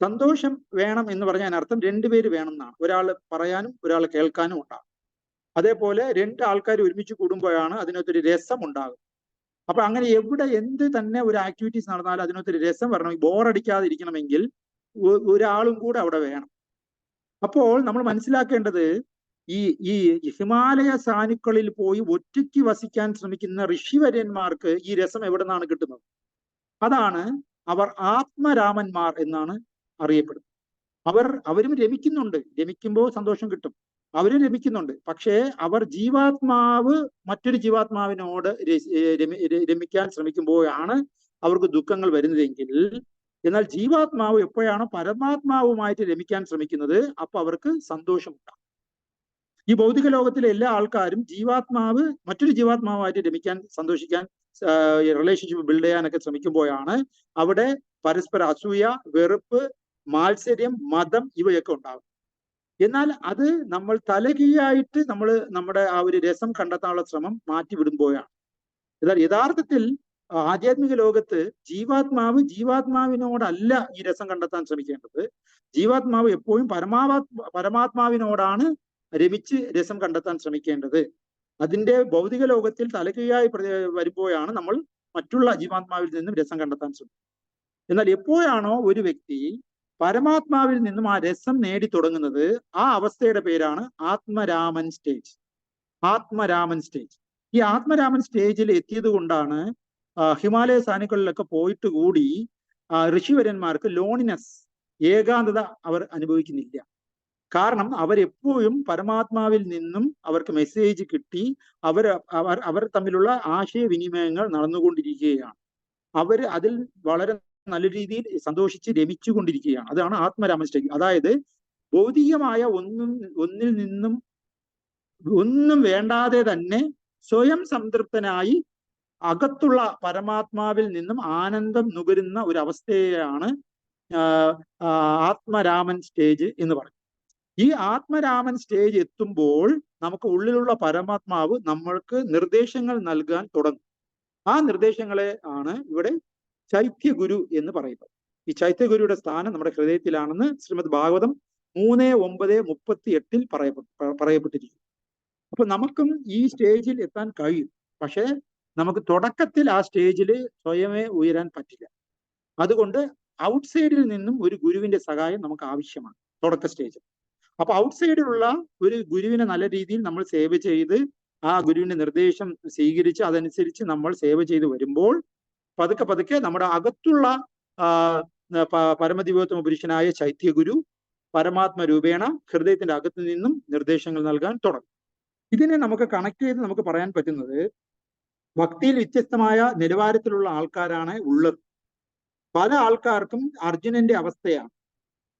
സന്തോഷം വേണം എന്ന് പറഞ്ഞാൽ അർത്ഥം 2 പേര് വേണം എന്നാണ്. ഒരാൾ പറയാനും ഒരാൾ കേൾക്കാനും ഉണ്ടാകും. അതേപോലെ 2 ആൾക്കാർ ഒരുമിച്ച് കൂടുമ്പോഴാണ് അതിനകത്തൊരു രസം ഉണ്ടാകും. അപ്പൊ അങ്ങനെ എവിടെ എന്ത് തന്നെ ഒരു ആക്ടിവിറ്റീസ് നടന്നാലും അതിനകത്തൊരു രസം വരണമെങ്കിൽ, ബോറടിക്കാതിരിക്കണമെങ്കിൽ ഒരാളും കൂടെ അവിടെ വേണം. അപ്പോൾ നമ്മൾ മനസ്സിലാക്കേണ്ടത്, ഈ ഹിമാലയ സാനുക്കളിൽ പോയി ഒറ്റയ്ക്ക് വസിക്കാൻ ശ്രമിക്കുന്ന ഋഷിവര്യന്മാർക്ക് ഈ രസം എവിടെ നിന്നാണ് കിട്ടുന്നത്? അതാണ് അവർ ആത്മരാമന്മാർ എന്നാണ് അറിയപ്പെടുന്നത്. അവരും രമിക്കുന്നുണ്ട്, രമിക്കുമ്പോൾ സന്തോഷം കിട്ടും, അവരും രമിക്കുന്നുണ്ട്. പക്ഷേ അവർ ജീവാത്മാവ് മറ്റൊരു ജീവാത്മാവിനോട് രമിക്കാൻ ശ്രമിക്കുമ്പോഴാണ് അവർക്ക് ദുഃഖങ്ങൾ വരുന്നതെങ്കിൽ, എന്നാൽ ജീവാത്മാവ് എപ്പോഴാണോ പരമാത്മാവുമായിട്ട് രമിക്കാൻ ശ്രമിക്കുന്നത്, അപ്പൊ അവർക്ക് സന്തോഷമുണ്ടാകും. ഈ ഭൗതിക ലോകത്തിലെ എല്ലാ ആൾക്കാരും ജീവാത്മാവ് മറ്റൊരു ജീവാത്മാവുമായിട്ട് രമിക്കാൻ, സന്തോഷിക്കാൻ, റിലേഷൻഷിപ്പ് ബിൽഡ് ചെയ്യാനൊക്കെ ശ്രമിക്കുമ്പോഴാണ് അവിടെ പരസ്പര അസൂയ, വെറുപ്പ്, മാത്സര്യം, മതം ഇവയൊക്കെ ഉണ്ടാകും. എന്നാൽ അത് നമ്മൾ തലകീഴായിട്ട് നമ്മുടെ ആ ഒരു രസം കണ്ടെത്താനുള്ള ശ്രമം മാറ്റിവിടുമ്പോഴാണ്. എന്നാൽ യഥാർത്ഥത്തിൽ ആധ്യാത്മിക ലോകത്ത് ജീവാത്മാവിനോടല്ല ഈ രസം കണ്ടെത്താൻ ശ്രമിക്കേണ്ടത്. ജീവാത്മാവ് എപ്പോഴും പരമാത്മാവിനോടാണ് രമിച്ച് രസം കണ്ടെത്താൻ ശ്രമിക്കേണ്ടത്. അതിന്റെ ഭൗതിക ലോകത്തിൽ തലകീഴായി വരുമ്പോഴാണ് നമ്മൾ മറ്റുള്ള ജീവാത്മാവിൽ നിന്നും രസം കണ്ടെത്താൻ ശ്രമിക്കുന്നത്. എന്നാൽ എപ്പോഴാണോ ഒരു വ്യക്തി പരമാത്മാവിൽ നിന്നും ആ രസം നേടി തുടങ്ങുന്നത്, ആ അവസ്ഥയുടെ പേരാണ് ആത്മരാമൻ സ്റ്റേജ്. ഈ ആത്മരാമൻ സ്റ്റേജിൽ എത്തിയത് കൊണ്ടാണ് ഹിമാലയ സാനുക്കളിലൊക്കെ പോയിട്ട് കൂടി ഋഷിവര്യന്മാർക്ക് ലോണിനെസ്, ഏകാന്തത അവർ അനുഭവിക്കുന്നില്ല. കാരണം അവരെപ്പോഴും പരമാത്മാവിൽ നിന്നും അവർക്ക് മെസ്സേജ് കിട്ടി, അവർ തമ്മിലുള്ള ആശയവിനിമയങ്ങൾ നടന്നുകൊണ്ടിരിക്കുകയാണ്. അതിൽ വളരെ നല്ല രീതിയിൽ സന്തോഷിച്ച് രമിച്ചുകൊണ്ടിരിക്കുകയാണ്. അതാണ് ആത്മരാമൻ സ്റ്റേജ്. അതായത് ഭൗതികമായ ഒന്നിൽ നിന്നും ഒന്നും വേണ്ടാതെ തന്നെ സ്വയം സംതൃപ്തനായി അകത്തുള്ള പരമാത്മാവിൽ നിന്നും ആനന്ദം നുകരുന്ന ഒരു അവസ്ഥയാണ് ആത്മരാമൻ സ്റ്റേജ് എന്ന് പറയും. ഈ ആത്മരാമൻ സ്റ്റേജ് എത്തുമ്പോൾ നമുക്ക് ഉള്ളിലുള്ള പരമാത്മാവ് നമ്മൾക്ക് നിർദ്ദേശങ്ങൾ നൽകാൻ തുടങ്ങും. ആ നിർദ്ദേശങ്ങളെ ആണ് ഇവിടെ ചൈത്യഗുരു എന്ന് പറയുന്നത്. ഈ ചൈത്യഗുരുയുടെ സ്ഥാനം നമ്മുടെ ഹൃദയത്തിലാണെന്ന് ശ്രീമദ് ഭാഗവതം 3:9-38 പറയപ്പെട്ടിരിക്കുന്നു. അപ്പൊ നമുക്കും ഈ സ്റ്റേജിൽ എത്താൻ കഴിയും. പക്ഷെ നമുക്ക് തുടക്കത്തിൽ ആ സ്റ്റേജിൽ സ്വയമേ ഉയരാൻ പറ്റില്ല. അതുകൊണ്ട് ഔട്ട്സൈഡിൽ നിന്നും ഒരു ഗുരുവിന്റെ സഹായം നമുക്ക് ആവശ്യമാണ് തുടക്ക സ്റ്റേജിൽ. അപ്പൊ ഔട്ട്സൈഡിലുള്ള ഒരു ഗുരുവിനെ നല്ല രീതിയിൽ നമ്മൾ സേവ ചെയ്ത് ആ ഗുരുവിന്റെ നിർദ്ദേശം സ്വീകരിച്ച് അതനുസരിച്ച് നമ്മൾ സേവ ചെയ്ത് വരുമ്പോൾ പതുക്കെ നമ്മുടെ അകത്തുള്ള പരമദിവ്യോത്തമ പുരുഷനായ ചൈത്യഗുരു പരമാത്മ രൂപേണ ഹൃദയത്തിന്റെ അകത്തു നിന്നും നിർദ്ദേശങ്ങൾ നൽകാൻ തുടങ്ങും. ഇതിനെ നമുക്ക് കണക്ട് ചെയ്ത് നമുക്ക് പറയാൻ പറ്റുന്നത്, ഭക്തിയിൽ വ്യത്യസ്തമായ നിലവാരത്തിലുള്ള ആൾക്കാരാണ് ഉള്ളത്. പല ആൾക്കാർക്കും അർജുനന്റെ അവസ്ഥയാണ്.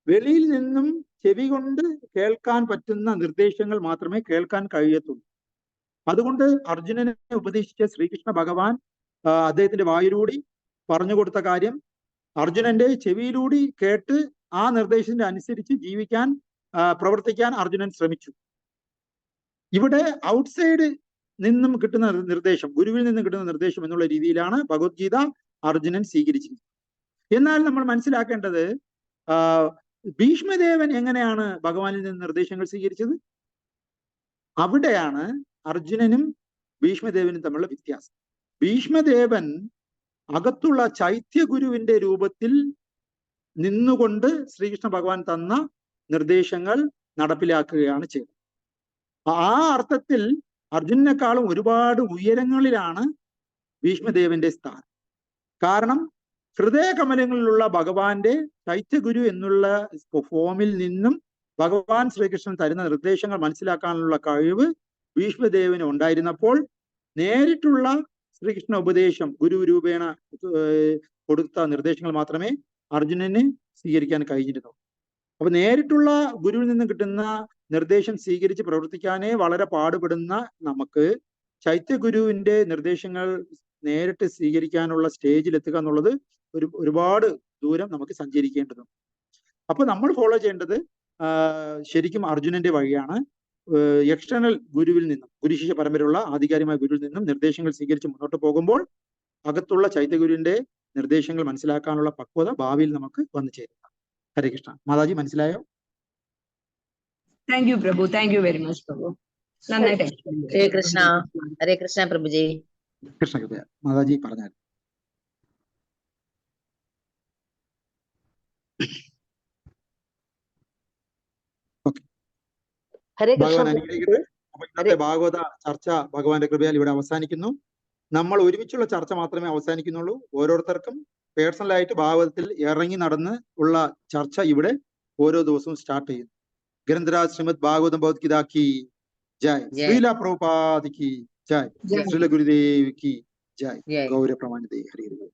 വെളിയിൽ നിന്നും ചെവി കൊണ്ട് കേൾക്കാൻ പറ്റുന്ന നിർദ്ദേശങ്ങൾ മാത്രമേ കേൾക്കാൻ കഴിയത്തുള്ളൂ. അതുകൊണ്ട് അർജുനനെ ഉപദേശിച്ച ശ്രീകൃഷ്ണ ഭഗവാൻ അദ്ദേഹത്തിന്റെ വായിലൂടെ പറഞ്ഞു കൊടുത്ത കാര്യം അർജുനന്റെ ചെവിയിലൂടെ കേട്ട് ആ നിർദ്ദേശത്തിന്റെ അനുസരിച്ച് ജീവിക്കാൻ, പ്രവർത്തിക്കാൻ അർജുനൻ ശ്രമിച്ചു. ഇവിടെ ഔട്ട്സൈഡ് നിന്നും കിട്ടുന്ന നിർദ്ദേശം, ഗുരുവിൽ നിന്നും കിട്ടുന്ന നിർദ്ദേശം എന്നുള്ള രീതിയിലാണ് ഭഗവത്ഗീത അർജുനൻ സ്വീകരിച്ചിരിക്കുന്നത്. എന്നാൽ നമ്മൾ മനസ്സിലാക്കേണ്ടത്, ഭീഷ്മദേവൻ എങ്ങനെയാണ് ഭഗവാനിൽ നിന്ന് നിർദ്ദേശങ്ങൾ സ്വീകരിച്ചത്? അവിടെയാണ് അർജുനനും ഭീഷ്മദേവനും തമ്മിലുള്ള വ്യത്യാസം. ഭീഷ്മദേവൻ അകത്തുള്ള ചൈത്യഗുരുവിന്റെ രൂപത്തിൽ നിന്നുകൊണ്ട് ശ്രീകൃഷ്ണ ഭഗവാൻ തന്ന നിർദ്ദേശങ്ങൾ നടപ്പിലാക്കുകയാണ് ചെയ്തത്. ആ അർത്ഥത്തിൽ അർജുനനേക്കാളും ഒരുപാട് ഉയരങ്ങളിലാണ് ഭീഷ്മദേവന്റെ സ്ഥാനം. കാരണം ഹൃദയകമലങ്ങളിലുള്ള ഭഗവാന്റെ ചൈത്യഗുരു എന്നുള്ള ഫോമിൽ നിന്നും ഭഗവാൻ ശ്രീകൃഷ്ണൻ തരുന്ന നിർദ്ദേശങ്ങൾ മനസ്സിലാക്കാനുള്ള കഴിവ് ഭീഷ്മദേവന് ഉണ്ടായിരുന്നപ്പോൾ നേരിട്ടുള്ള ശ്രീകൃഷ്ണ ഉപദേശം ഗുരു രൂപേണ കൊടുത്ത നിർദ്ദേശങ്ങൾ മാത്രമേ അർജുനന് സ്വീകരിക്കാൻ കഴിഞ്ഞിരുന്നു. അപ്പൊ നേരിട്ടുള്ള ഗുരുവിൽ നിന്ന് കിട്ടുന്ന നിർദ്ദേശം സ്വീകരിച്ച് പ്രവർത്തിക്കാനേ വളരെ പാടുപെടുന്ന നമുക്ക് ചൈത്യഗുരുവിന്റെ നിർദ്ദേശങ്ങൾ നേരിട്ട് സ്വീകരിക്കാനുള്ള സ്റ്റേജിൽ എത്തുക എന്നുള്ളത് ഒരുപാട് ദൂരം നമുക്ക് സഞ്ചരിക്കേണ്ടതുണ്ട്. അപ്പൊ നമ്മൾ ഫോളോ ചെയ്യേണ്ടത് ശരിക്കും അർജുനന്റെ വഴിയാണ്. എക്സ്റ്റേണൽ ഗുരുവിൽ നിന്നും ഗുരുശിഷ്യ പരമ്പരയുള്ള ആധികാരികമായ ഗുരുവിൽ നിന്നും നിർദ്ദേശങ്ങൾ സ്വീകരിച്ച് മുന്നോട്ട് പോകുമ്പോൾ അകത്തുള്ള ചൈത്യഗുരുവിന്റെ നിർദ്ദേശങ്ങൾ മനസ്സിലാക്കാനുള്ള പക്വത ഭാവിയിൽ നമുക്ക് വന്നു ചേരുക. ഹരേ കൃഷ്ണ. മാതാജി മനസ്സിലായോ? താങ്ക് യു പ്രഭു, താങ്ക് യു വെരി മച്ച് പ്രഭു. നന്നായിട്ട് ഹരേ കൃഷ്ണ. ഹരേ കൃഷ്ണ പ്രഭുജി. കൃഷ്ണ കൃപ. മാതാജി പറഞ്ഞാൽ ഭഗവാൻ അനുഗ്രഹിക്കട്ടെ. അപ്പൊ ഇന്നത്തെ ഭാഗവത ചർച്ച ഭഗവാന്റെ കൃപയാൽ ഇവിടെ അവസാനിക്കുന്നു. നമ്മൾ ഒരുമിച്ചുള്ള ചർച്ച മാത്രമേ അവസാനിക്കുന്നുള്ളൂ. ഓരോരുത്തർക്കും പേഴ്സണലായിട്ട് ഭാഗവതത്തിൽ ഇറങ്ങി നടന്ന് ഉള്ള ചർച്ച ഇവിടെ ഓരോ ദിവസവും സ്റ്റാർട്ട് ചെയ്യുന്നു. ഗ്രന്ഥരാജ് ശ്രീമദ് ഭാഗവതം ഭഗവത്ഗീത കി ജയ്. ശ്രീല പ്രഭുപാദ് കി ജയ്. ശ്രീല ഗുരുദേവ് കി ജയ്. ഗൗര പ്രമാണിതേ. ഹരി ഹരി.